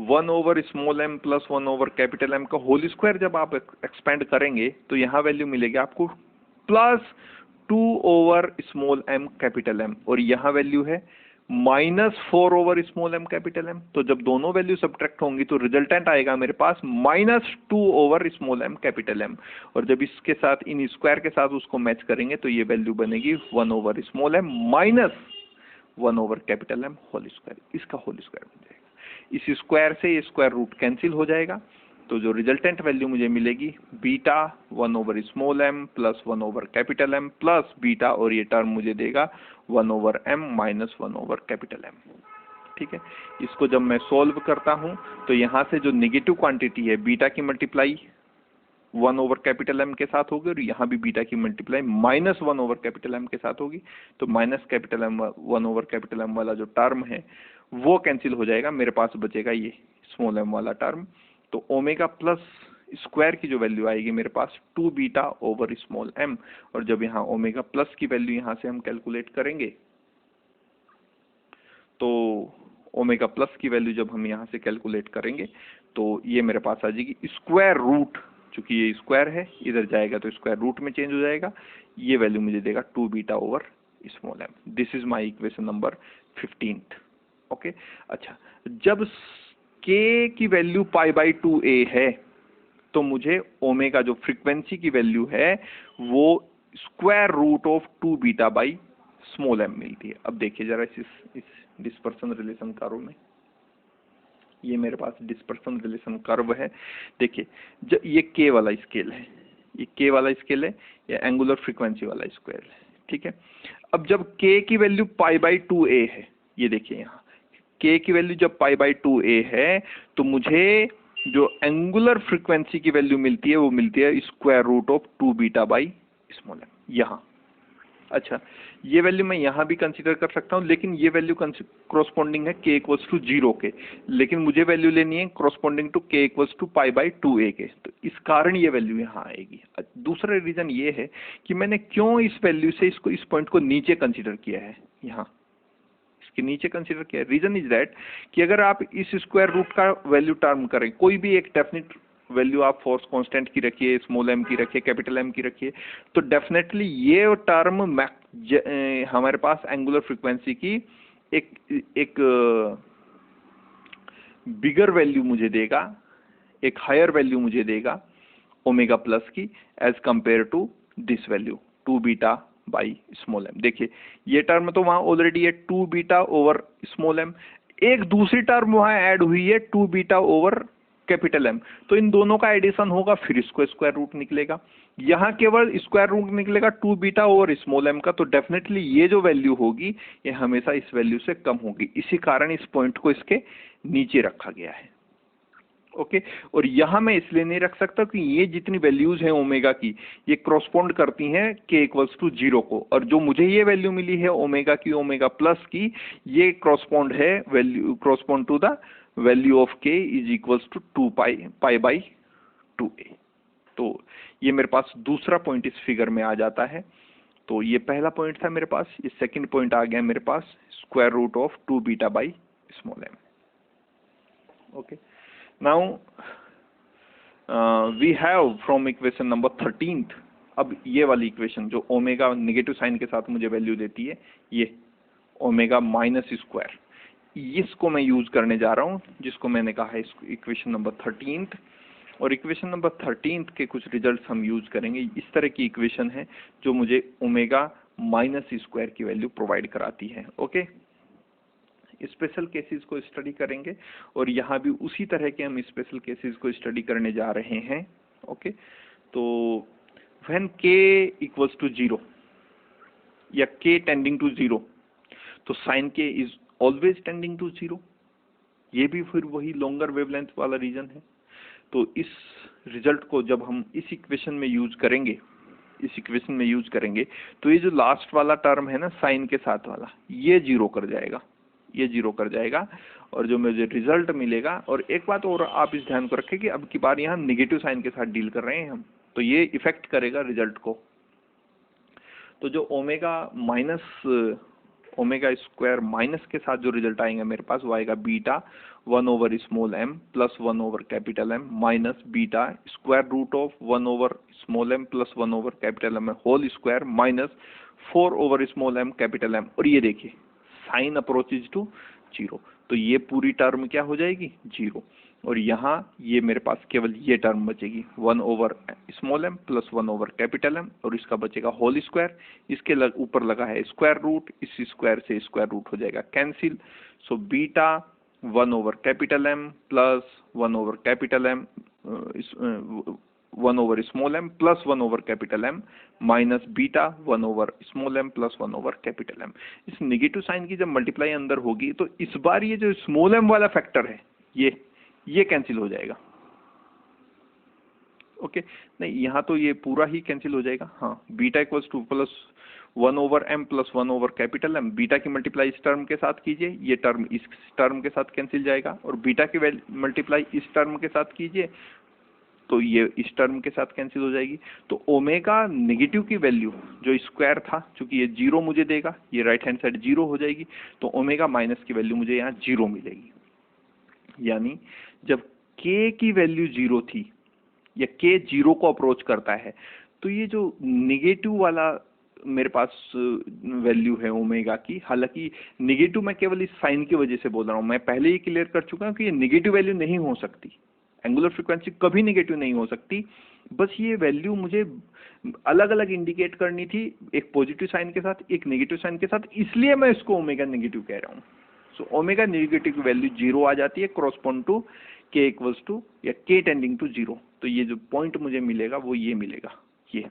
1 over small m plus 1 over capital M का होल स्क्वायर जब आप एक्सपेंड करेंगे तो यहाँ वैल्यू मिलेगी आपको +2 over small m capital M, और यहाँ वैल्यू है -4 over small m capital M। तो जब दोनों वैल्यू सब्ट्रैक्ट होंगी तो रिजल्टेंट आएगा मेरे पास -2 over small m capital M, और जब इसके साथ इन स्क्वायर के साथ उसको मैच करेंगे तो ये वैल्यू बनेगी 1 over small m minus 1 over capital M whole square, इसका होल स्क्वायर बन जाएगा। इस स्क्वायर से ये स्क्वायर रूट कैंसिल हो जाएगा, तो जो रिजल्टेंट वैल्यू मुझे मिलेगी beta 1 over small m plus 1 over capital M plus beta, और ये टर्म मुझे देगा 1 over m minus 1 over capital M। ठीक है, इसको जब मैं सोल्व करता हूँ तो यहाँ से जो नेगेटिव क्वांटिटी है बीटा की मल्टीप्लाई 1 ओवर कैपिटल M के साथ होगी, और यहाँ भी बीटा की मल्टीप्लाई -1 ओवर कैपिटल M के साथ होगी। तो minus capital M 1 over capital M वाला जो टर्म है वो कैंसिल हो जाएगा, मेरे पास बचेगा ये स्मॉल m वाला टर्म। तो ओमेगा प्लस स्क्वायर की जो वैल्यू आएगी मेरे पास 2 बीटा ओवर स्मॉल m, और जब यहाँ ओमेगा प्लस की वैल्यू यहाँ से हम कैलकुलेट करेंगे तो ओमेगा प्लस की वैल्यू जब हम यहाँ से कैलकुलेट करेंगे तो ये मेरे पास आ जाएगी स्क्वायर रूट, चूंकि ये स्क्वायर है इधर जाएगा तो स्क्वायर रूट में चेंज हो जाएगा, ये वैल्यू मुझे देगा 2 beta over small m। This is my equation number 15। Okay, अच्छा, जब k की वैल्यू पाई बाई 2a है तो मुझे ओमेगा जो फ्रीक्वेंसी की वैल्यू है वो square root of 2 beta by small m मिलती है। अब देखिए जरा इस डिस्पर्सन रिलेशन कर्व में, ये मेरे पास डिस्पर्सन रिलेशन कर्व है। देखिए जब ये के वाला स्केल है, ये के वाला स्केल है, ये एंगुलर फ्रीक्वेंसी वाला स्क्वायर है, ठीक है। अब जब के की वैल्यू π/2a है, ये देखिए यहाँ के की वैल्यू जब π/2a है, तो मुझे जो एंगुलर फ्रीक्वेंसी की वैल्यू मिलती है वो मिलती है square root of small M यहाँ। अच्छा, ये वैल्यू मैं यहाँ भी कंसीडर कर सकता हूँ, लेकिन ये वैल्यू corresponding है k इक्वल्स टू 0 के, लेकिन मुझे वैल्यू लेनी है corresponding to k equals to π/2a के, तो इस कारण ये वैल्यू यहाँ आएगी। दूसरा रीजन ये है कि मैंने क्यों इस वैल्यू से इस पॉइंट को नीचे कंसीडर किया है, यहाँ इसके नीचे कंसीडर किया है। रीजन इज दैट कि अगर आप इस स्क्वायर रूट का वैल्यू टर्म करें, कोई भी एक डेफिनेट वैल्यू आप फोर्स कांस्टेंट की रखिए, स्मॉल एम की रखिए, कैपिटल एम की रखिए, तो डेफिनेटली ये टर्म हमारे पास एंगुलर फ्रीक्वेंसी की एक बिगर वैल्यू मुझे देगा, एक हायर वैल्यू मुझे देगा ओमेगा प्लस की, as compare to this value small M. देखिए ये टर्म तो वहां ऑलरेडी है 2β/स्मॉल एम, एक दूसरी टर्म वहां ऐड हुई है 2β/कैपिटल एम, तो इन दोनों का एडिशन होगा, फिर इसको स्क्वायर रूट निकलेगा। यहाँ केवल स्क्वायर रूट निकलेगा 2β/स्मॉल एम का, तो डेफिनेटली ये जो वैल्यू होगी ये हमेशा इस वैल्यू से कम होगी, इसी कारण इस पॉइंट को इसके नीचे रखा गया है। ओके, और यहां मैं इसलिए नहीं रख सकता कि ये जितनी वैल्यूज हैं ओमेगा की, ये क्रॉसपोंड करती हैं k इक्वल्स टू 0 को, और जो मुझे ये वैल्यू मिली है ओमेगा की, ओमेगा प्लस की, ये क्रॉसपोंड है value, correspond to the value of k is equals to 2π/2a। तो ये मेरे पास दूसरा पॉइंट इस फिगर में आ जाता है। तो ये पहला पॉइंट था मेरे पास, ये सेकंड पॉइंट आ गया मेरे पास square root of small M. Okay, now we have from equation number 13th, अब ये वाली इक्वेशन जो ओमेगा नेगेटिव साइन के साथ मुझे वैल्यू देती है, ये ओमेगा माइनस स्क्वायर, इसको मैं यूज करने जा रहा हूँ, जिसको मैंने कहा है इक्वेशन नंबर 13th। और इक्वेशन नंबर 13th के कुछ रिजल्ट्स हम यूज करेंगे। इस तरह की इक्वेशन है जो मुझे ओमेगा माइनस स्क्वायर की वैल्यू प्रोवाइड कराती है। ओके, स्पेशल केसेस को स्टडी करेंगे, और यहाँ भी उसी तरह के हम स्पेशल केसेस को स्टडी करने जा रहे हैं। ओके, तो व्हेन k इक्वल्स टू 0 या k टेंडिंग टू 0, तो sine k is always tending to 0, ये भी फिर वही लॉन्गर वेवलेंथ वाला रीजन है। तो इस रिजल्ट को जब हम इस इक्वेशन में यूज करेंगे, तो ये जो लास्ट वाला टर्म है ना साइन के साथ वाला, ये 0 कर जाएगा, ये 0 कर जाएगा, और जो मुझे रिजल्ट मिलेगा। और एक बात और आप इस ध्यान को रखें कि अब की बार यहाँ निगेटिव साइन के साथ डील कर रहे हैं हम, तो ये इफेक्ट करेगा रिजल्ट को। तो जो ओमेगा स्क्वायर माइनस के साथ जो रिजल्ट आएंगे मेरे पास, वो आएगा beta small M plus capital M minus beta square root of small M plus capital M whole square minus small M capital M. और ये देखिए साइन अप्रोचेज टू 0, तो ये पूरी टर्म क्या हो जाएगी 0, और यहाँ ये मेरे पास केवल ये टर्म बचेगी small M plus capital M, और इसका बचेगा होल स्क्वायर, इसके ऊपर लगा है स्क्वायर रूट, इस स्क्वायर से स्क्वायर रूट हो जाएगा cancel. So beta capital M plus capital M small M plus capital M minus beta small M plus capital M. इस नेगेटिव साइन की जब मल्टीप्लाई अंदर होगी, तो इस बार ये जो स्मॉल एम वाला फैक्टर है ये कैंसिल हो जाएगा। ओके, नहीं यहाँ तो ये पूरा ही कैंसिल हो जाएगा। हाँ, beta equals to plus 1/m plus capital M, beta की मल्टीप्लाई इस टर्म के साथ कीजिए, ये टर्म इस टर्म के साथ कैंसिल जाएगा, और बीटा की मल्टीप्लाई इस टर्म के साथ कीजिए, तो ये इस टर्म के साथ कैंसिल हो जाएगी। तो ओमेगा नेगेटिव की वैल्यू जो स्क्वायर था, चूंकि ये 0 मुझे देगा, ये राइट हैंड साइड 0 हो जाएगी, तो ओमेगा माइनस की वैल्यू मुझे यहाँ 0 मिलेगी। यानी जब k की वैल्यू 0 थी, या k 0 को अप्रोच करता है, तो ये जो नेगेटिव वाला मेरे पास वैल्यू है ओमेगा की, हालांकि नेगेटिव मैं केवल इस साइन की वजह से बोल रहा हूँ, मैं पहले ही क्लियर कर चुका हूँ कि ये नेगेटिव वैल्यू नहीं हो सकती। एंगुलर फ्रीक्वेंसी कभी नेगेटिव नहीं हो सकती, बस ये वैल्यू मुझे अलग अलग इंडिकेट करनी थी, एक पॉजिटिव साइन के साथ एक नेगेटिव साइन के साथ, इसलिए मैं इसको ओमेगा नेगेटिव कह रहा हूँ। सो ओमेगा नेगेटिव की वैल्यू 0 आ जाती है कॉरस्पॉन्ड टू के इक्वल्स टू या के टेंडिंग टू 0। तो ये जो पॉइंट मुझे मिलेगा वो ये मिलेगा, ये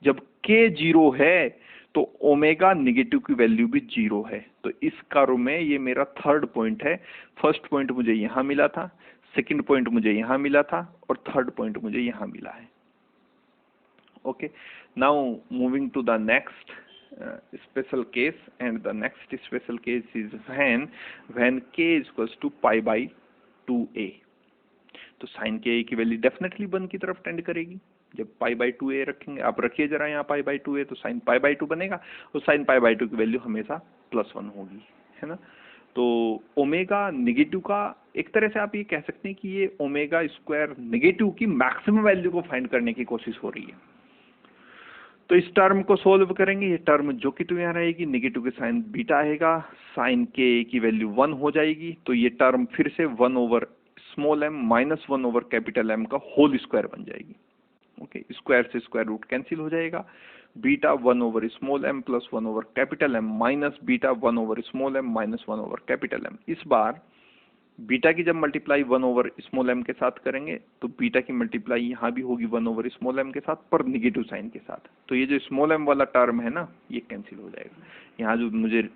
जब के 0 है तो ओमेगा नेगेटिव की वैल्यू भी 0 है। तो इस कर्व में ये मेरा थर्ड पॉइंट है। फर्स्ट पॉइंट मुझे यहाँ मिला था, सेकंड पॉइंट मुझे यहाँ मिला था और थर्ड पॉइंट मुझे यहाँ मिला है। Okay, now moving to the next special case, and the next special case is when k is equals to pi by 2a। तो साइन के a की वैल्यू डेफिनेटली 1 की तरफ टेंड करेगी। जब पाई बाई 2a रखेंगे, आप रखिए जरा यहाँ पाई बाई 2a, तो साइन पाई बाई 2 बनेगा और साइन पाई बाई 2 की वैल्यू हमेशा +1 होगी, है ना। तो ओमेगा नेगेटिव का एक तरह से आप ये कह सकते हैं कि ये ओमेगा स्क्वायर नेगेटिव की मैक्सिमम वैल्यू को फाइंड करने की कोशिश हो रही है। तो इस टर्म को सोल्व करेंगे, ये टर्म जो कि तो यहाँ रहेगी, नेगेटिव के साइन बीटा आएगा, साइन के की वैल्यू 1 हो जाएगी। तो ये टर्म फिर से 1 over small m minus 1 over capital M का होल स्क्वायर बन जाएगी। ओके, स्क्वायर से स्क्वायर रूट कैंसिल हो जाएगा। Beta 1 over small m plus 1 over capital M minus beta 1 over small m minus 1 over capital M। इस बार बीटा की जब मल्टीप्लाई 1 ओवर स्मॉल m के साथ करेंगे तो बीटा की मल्टीप्लाई यहाँ भी होगी 1 ओवर स्मॉल m के साथ, पर नेगेटिव साइन के साथ। तो ये जो स्मॉल m वाला टर्म है ना, ये कैंसिल हो जाएगा। यहाँ जो मुझे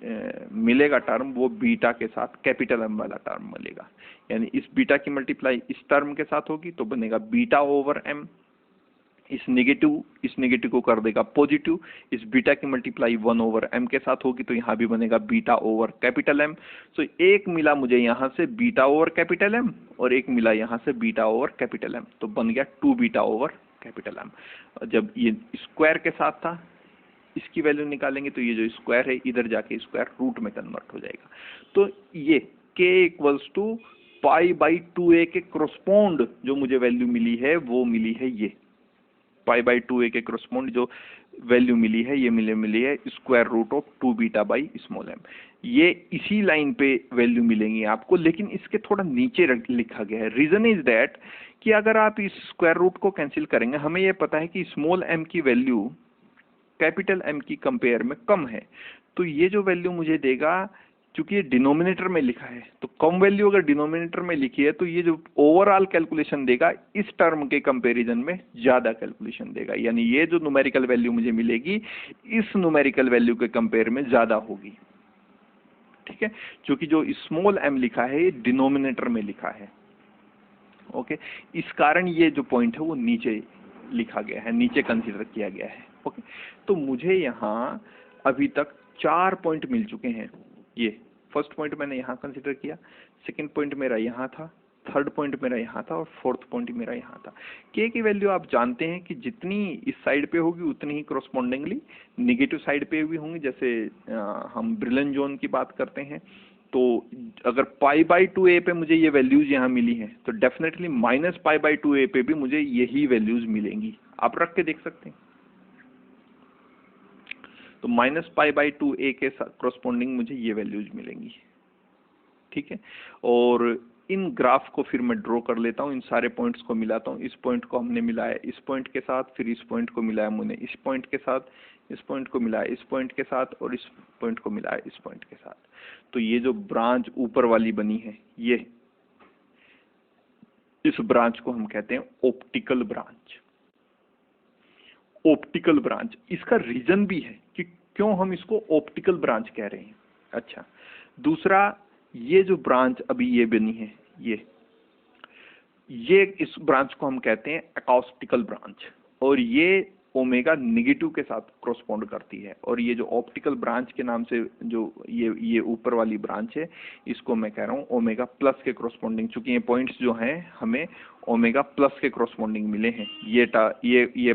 मिलेगा टर्म वो बीटा के साथ कैपिटल M वाला टर्म मिलेगा, यानी इस बीटा की मल्टीप्लाई इस टर्म के साथ होगी तो बनेगा बीटा ओवर m। इस नेगेटिव को कर देगा पॉजिटिव, इस बीटा की मल्टीप्लाई 1 ओवर m के साथ होगी तो यहाँ भी बनेगा बीटा ओवर कैपिटल M। तो एक मिला मुझे यहाँ से बीटा ओवर कैपिटल M और एक मिला यहाँ से बीटा ओवर कैपिटल M, तो बन गया 2 बीटा ओवर कैपिटल M। जब ये स्क्वायर के साथ था, इसकी वैल्यू निकालेंगे तो ये जो स्क्वायर है इधर जाके स्क्वायर रूट में कन्वर्ट हो जाएगा। तो ये k equals to pi by 2a के क्रॉसपोंड जो मुझे वैल्यू मिली है वो मिली है ये पाई बाई 2a के क्रॉसपोंड जो वैल्यू मिली है ये मिली है square root of 2 beta by small m। ये इसी लाइन पे वैल्यू मिलेंगी आपको, लेकिन इसके थोड़ा नीचे लिखा गया है। रीजन इज दैट कि अगर आप इस स्क्वायर रूट को कैंसिल करेंगे, हमें ये पता है कि स्मॉल m की वैल्यू कैपिटल M की कंपेयर में कम है, तो ये जो वैल्यू मुझे देगा, क्योंकि ये डिनोमिनेटर में लिखा है, तो कम वैल्यू अगर डिनोमिनेटर में लिखी है तो ये जो ओवरऑल कैलकुलेशन देगा इस टर्म के कंपैरिजन में ज्यादा कैलकुलेशन देगा, यानी ये जो न्यूमेरिकल वैल्यू मुझे मिलेगी इस न्यूमेरिकल वैल्यू के कंपेयर में ज्यादा होगी। ठीक है, क्योंकि जो स्मॉल m लिखा है ये डिनोमिनेटर में लिखा है। ओके, इस कारण ये जो पॉइंट है वो नीचे लिखा गया है, नीचे कंसीडर किया गया है। ओके, तो मुझे यहाँ अभी तक 4 पॉइंट मिल चुके हैं। ये फर्स्ट पॉइंट मैंने यहाँ कंसीडर किया, सेकंड पॉइंट मेरा यहाँ था, थर्ड पॉइंट मेरा यहाँ था और फोर्थ पॉइंट मेरा यहाँ था। के की वैल्यू आप जानते हैं कि जितनी इस साइड पे होगी उतनी ही क्रॉसपोंडिंगली नेगेटिव साइड पे भी होंगी। जैसे हम ब्रिलन जोन की बात करते हैं, तो अगर पाई बाई 2a पे मुझे ये वैल्यूज यहाँ मिली हैं तो definitely minus pi by 2a पे भी मुझे यही वैल्यूज मिलेंगी। आप रख के देख सकते हैं। तो माइनस पाई बाई 2a के क्रॉसपोंडिंग मुझे ये वैल्यूज मिलेंगी। ठीक है, और इन ग्राफ को फिर मैं ड्रॉ कर लेता हूँ, इन सारे पॉइंट्स को मिलाता हूँ। इस पॉइंट को हमने मिलाया इस पॉइंट के साथ, फिर इस पॉइंट को मिलाया मैंने इस पॉइंट के साथ, इस पॉइंट को मिलाया इस पॉइंट के साथ और इस पॉइंट को मिलाया इस पॉइंट के साथ। तो ये जो ब्रांच ऊपर वाली बनी है, ये इस ब्रांच को हम कहते हैं ऑप्टिकल ब्रांच। ऑप्टिकल ब्रांच, इसका रीजन भी है कि क्यों हम इसको ऑप्टिकल ब्रांच कह रहे हैं। अच्छा, दूसरा, ये जो ब्रांच अभी ये बनी है, ये इस ब्रांच को हम कहते हैं अकॉस्टिकल ब्रांच, और ये ओमेगा नेगेटिव के साथ क्रॉसपोंड करती है। और ये जो ऑप्टिकल ब्रांच के नाम से जो ये ऊपर वाली ब्रांच है, इसको मैं कह रहा हूँ ओमेगा प्लस के क्रॉसपोंडिंग। चूंकि ये पॉइंट्स जो हैं हमें ओमेगा प्लस के क्रॉसपोंडिंग मिले हैं, ये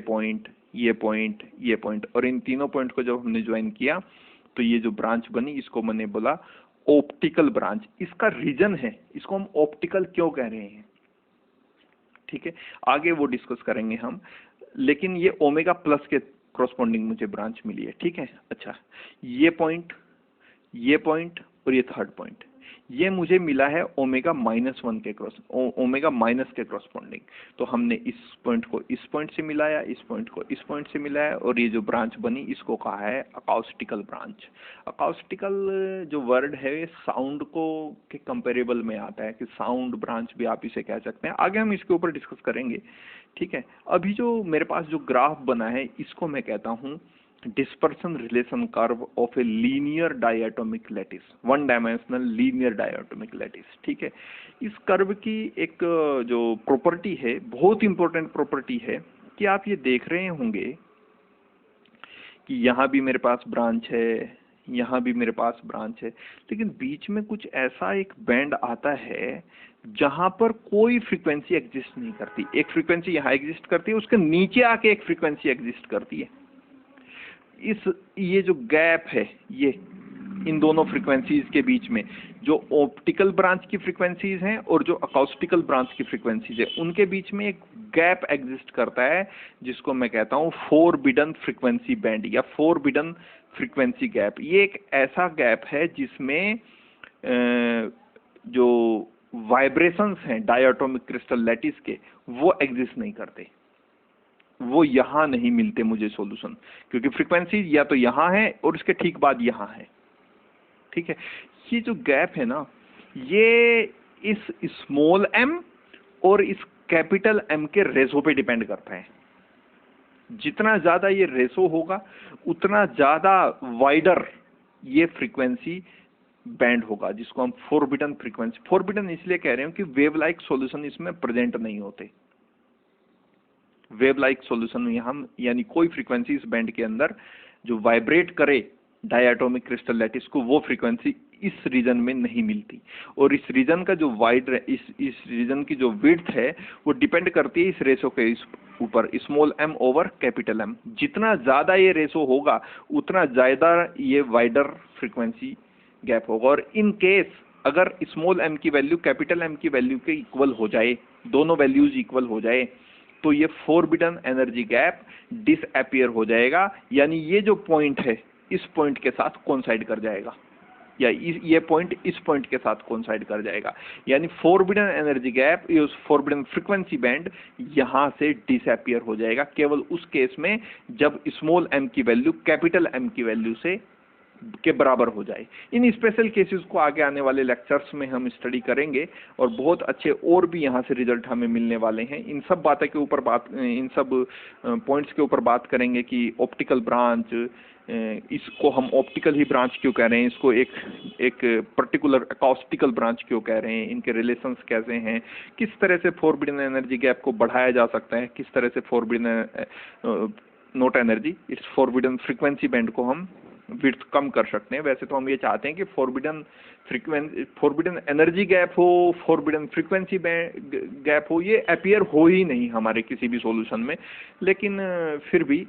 पॉइंट, ये पॉइंट, ये पॉइंट, और इन तीनों पॉइंट को जब हमने ज्वाइन किया तो ये जो ब्रांच बनी इसको मैंने बोला ऑप्टिकल ब्रांच। इसका रीजन है, इसको हम ऑप्टिकल क्यों कह रहे हैं, ठीक है, आगे वो डिस्कस करेंगे हम। लेकिन ये ओमेगा प्लस के क्रॉसपोंडिंग मुझे ब्रांच मिली है। ठीक है, अच्छा, ये पॉइंट और ये थर्ड पॉइंट, ये मुझे मिला है ओमेगा -1 के ओमेगा माइनस के क्रॉसपोंडिंग। तो हमने इस पॉइंट को इस पॉइंट से मिलाया, इस पॉइंट को इस पॉइंट से मिलाया, और ये जो ब्रांच बनी इसको कहा है अकाउस्टिकल ब्रांच। अकाउस्टिकल जो वर्ड है ये साउंड को के कंपेरेबल में आता है, कि साउंड ब्रांच भी आप इसे कह सकते हैं। आगे हम इसके ऊपर डिस्कस करेंगे, ठीक है। अभी जो मेरे पास जो ग्राफ बना है इसको मैं कहता हूँ dispersion relation curve of a linear diatomic lattice, one dimensional linear diatomic lattice, ठीक है। इस कर्व की एक जो प्रॉपर्टी है, बहुत इंपॉर्टेंट प्रॉपर्टी है, कि आप ये देख रहे होंगे कि यहाँ भी मेरे पास ब्रांच है, यहाँ भी मेरे पास ब्रांच है, लेकिन बीच में कुछ ऐसा एक बैंड आता है जहां पर कोई फ्रीक्वेंसी एग्जिस्ट नहीं करती। एक फ्रीक्वेंसी यहाँ एग्जिस्ट करती है, उसके नीचे आके एक फ्रीक्वेंसी एग्जिस्ट करती है। ये जो गैप है, ये इन दोनों फ्रीक्वेंसीज के बीच में जो ऑप्टिकल ब्रांच की फ्रीक्वेंसीज हैं और जो अकाउस्टिकल ब्रांच की फ्रीक्वेंसीज है, उनके बीच में एक गैप एग्जिस्ट करता है जिसको मैं कहता हूँ फोरबिडन फ्रीक्वेंसी बैंड या फोरबिडन फ्रीक्वेंसी गैप। ये एक ऐसा गैप है जिसमें जो वाइब्रेशंस हैं डायटोमिक क्रिस्टल लैटिस के, वो एग्जिस्ट नहीं करते, वो यहां नहीं मिलते मुझे सॉल्यूशन, क्योंकि फ्रीक्वेंसी या तो यहां है और इसके ठीक बाद यहां है, ठीक है। ये जो गैप है ना, ये इस स्मॉल एम और इस कैपिटल एम के रेशो पे डिपेंड करता है। जितना ज्यादा ये रेशो होगा उतना ज्यादा वाइडर ये फ्रीक्वेंसी बैंड होगा, जिसको हम फोरबिडन फ्रीक्वेंसी, फोरबिडन इसलिए कह रहे हैं कि वेव लाइक सॉल्यूशन इसमें प्रेजेंट नहीं होते। वेव लाइक सॉल्यूशन में हम यानी कोई फ्रीक्वेंसी इस बैंड के अंदर जो वाइब्रेट करे डायटोमिक क्रिस्टल लैटिस को, वो फ्रीक्वेंसी इस रीजन में नहीं मिलती। और इस रीजन का जो वाइड इस रीजन की जो विड्थ है वो डिपेंड करती है इस रेशो के ऊपर, small M over capital M. जितना ज्यादा ये रेशो होगा उतना ज्यादा ये वाइडर फ्रीक्वेंसी गैप होगा। और इन केस अगर स्मॉल एम की वैल्यू कैपिटल एम की वैल्यू के इक्वल हो जाए, दोनों वैल्यूज इक्वल हो जाए, तो ये फोरबिडन एनर्जी गैप डिसअपियर हो जाएगा। यानी ये जो पॉइंट है इस पॉइंट के साथ कोइंसाइड कर जाएगा, या ये पॉइंट इस पॉइंट के साथ कोइंसाइड कर जाएगा। यानी फोरबिडन एनर्जी गैप, ये फोरबिडन फ्रीक्वेंसी बैंड यहां से डिसअपियर हो जाएगा, केवल उस केस में जब स्मॉल एम की वैल्यू कैपिटल एम की वैल्यू से के बराबर हो जाए। इन स्पेशल केसेस को आगे आने वाले लेक्चर्स में हम स्टडी करेंगे, और बहुत अच्छे और भी यहाँ से रिजल्ट हमें मिलने वाले हैं। इन सब बातों के ऊपर इन सब पॉइंट्स के ऊपर बात करेंगे कि ऑप्टिकल ब्रांच, इसको हम ऑप्टिकल ही ब्रांच क्यों कह रहे हैं, इसको एक पर्टिकुलर अकाउस्टिकल ब्रांच क्यों कह रहे हैं, इनके रिलेशंस कैसे हैं, किस तरह से फोरबिडन एनर्जी गैप को बढ़ाया जा सकता है, किस तरह से फोरबिडन नॉट एनर्जी, इस फोरबिडन फ्रीक्वेंसी बैंड को हम विड्थ कम कर सकते हैं। वैसे तो हम ये चाहते हैं कि फोरबिडन एनर्जी गैप हो, फोरबिडन फ्रीक्वेंसी गैप हो, ये अपीयर हो ही नहीं हमारे किसी भी सॉल्यूशन में। लेकिन फिर भी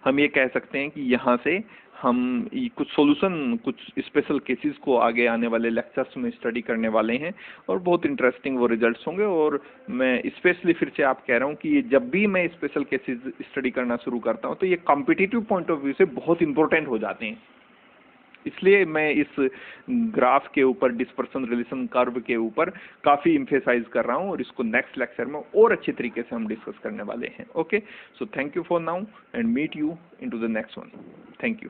हम ये कह सकते हैं कि यहाँ से हम कुछ सॉल्यूशन, कुछ स्पेशल केसेस को आगे आने वाले लेक्चर्स में स्टडी करने वाले हैं, और बहुत इंटरेस्टिंग वो रिजल्ट्स होंगे। और मैं स्पेशली फिर से आप कह रहा हूँ कि जब भी मैं स्पेशल केसेस स्टडी करना शुरू करता हूँ तो ये कॉम्पिटिटिव पॉइंट ऑफ व्यू से बहुत इंपॉर्टेंट हो जाते हैं। इसलिए मैं इस ग्राफ के ऊपर, डिस्पर्सन रिलेशन कर्व के ऊपर काफ़ी इम्फेसाइज कर रहा हूँ, और इसको नेक्स्ट लेक्चर में और अच्छे तरीके से हम डिस्कस करने वाले हैं। Okay, so thank you for now and meet you into the next one. Thank you.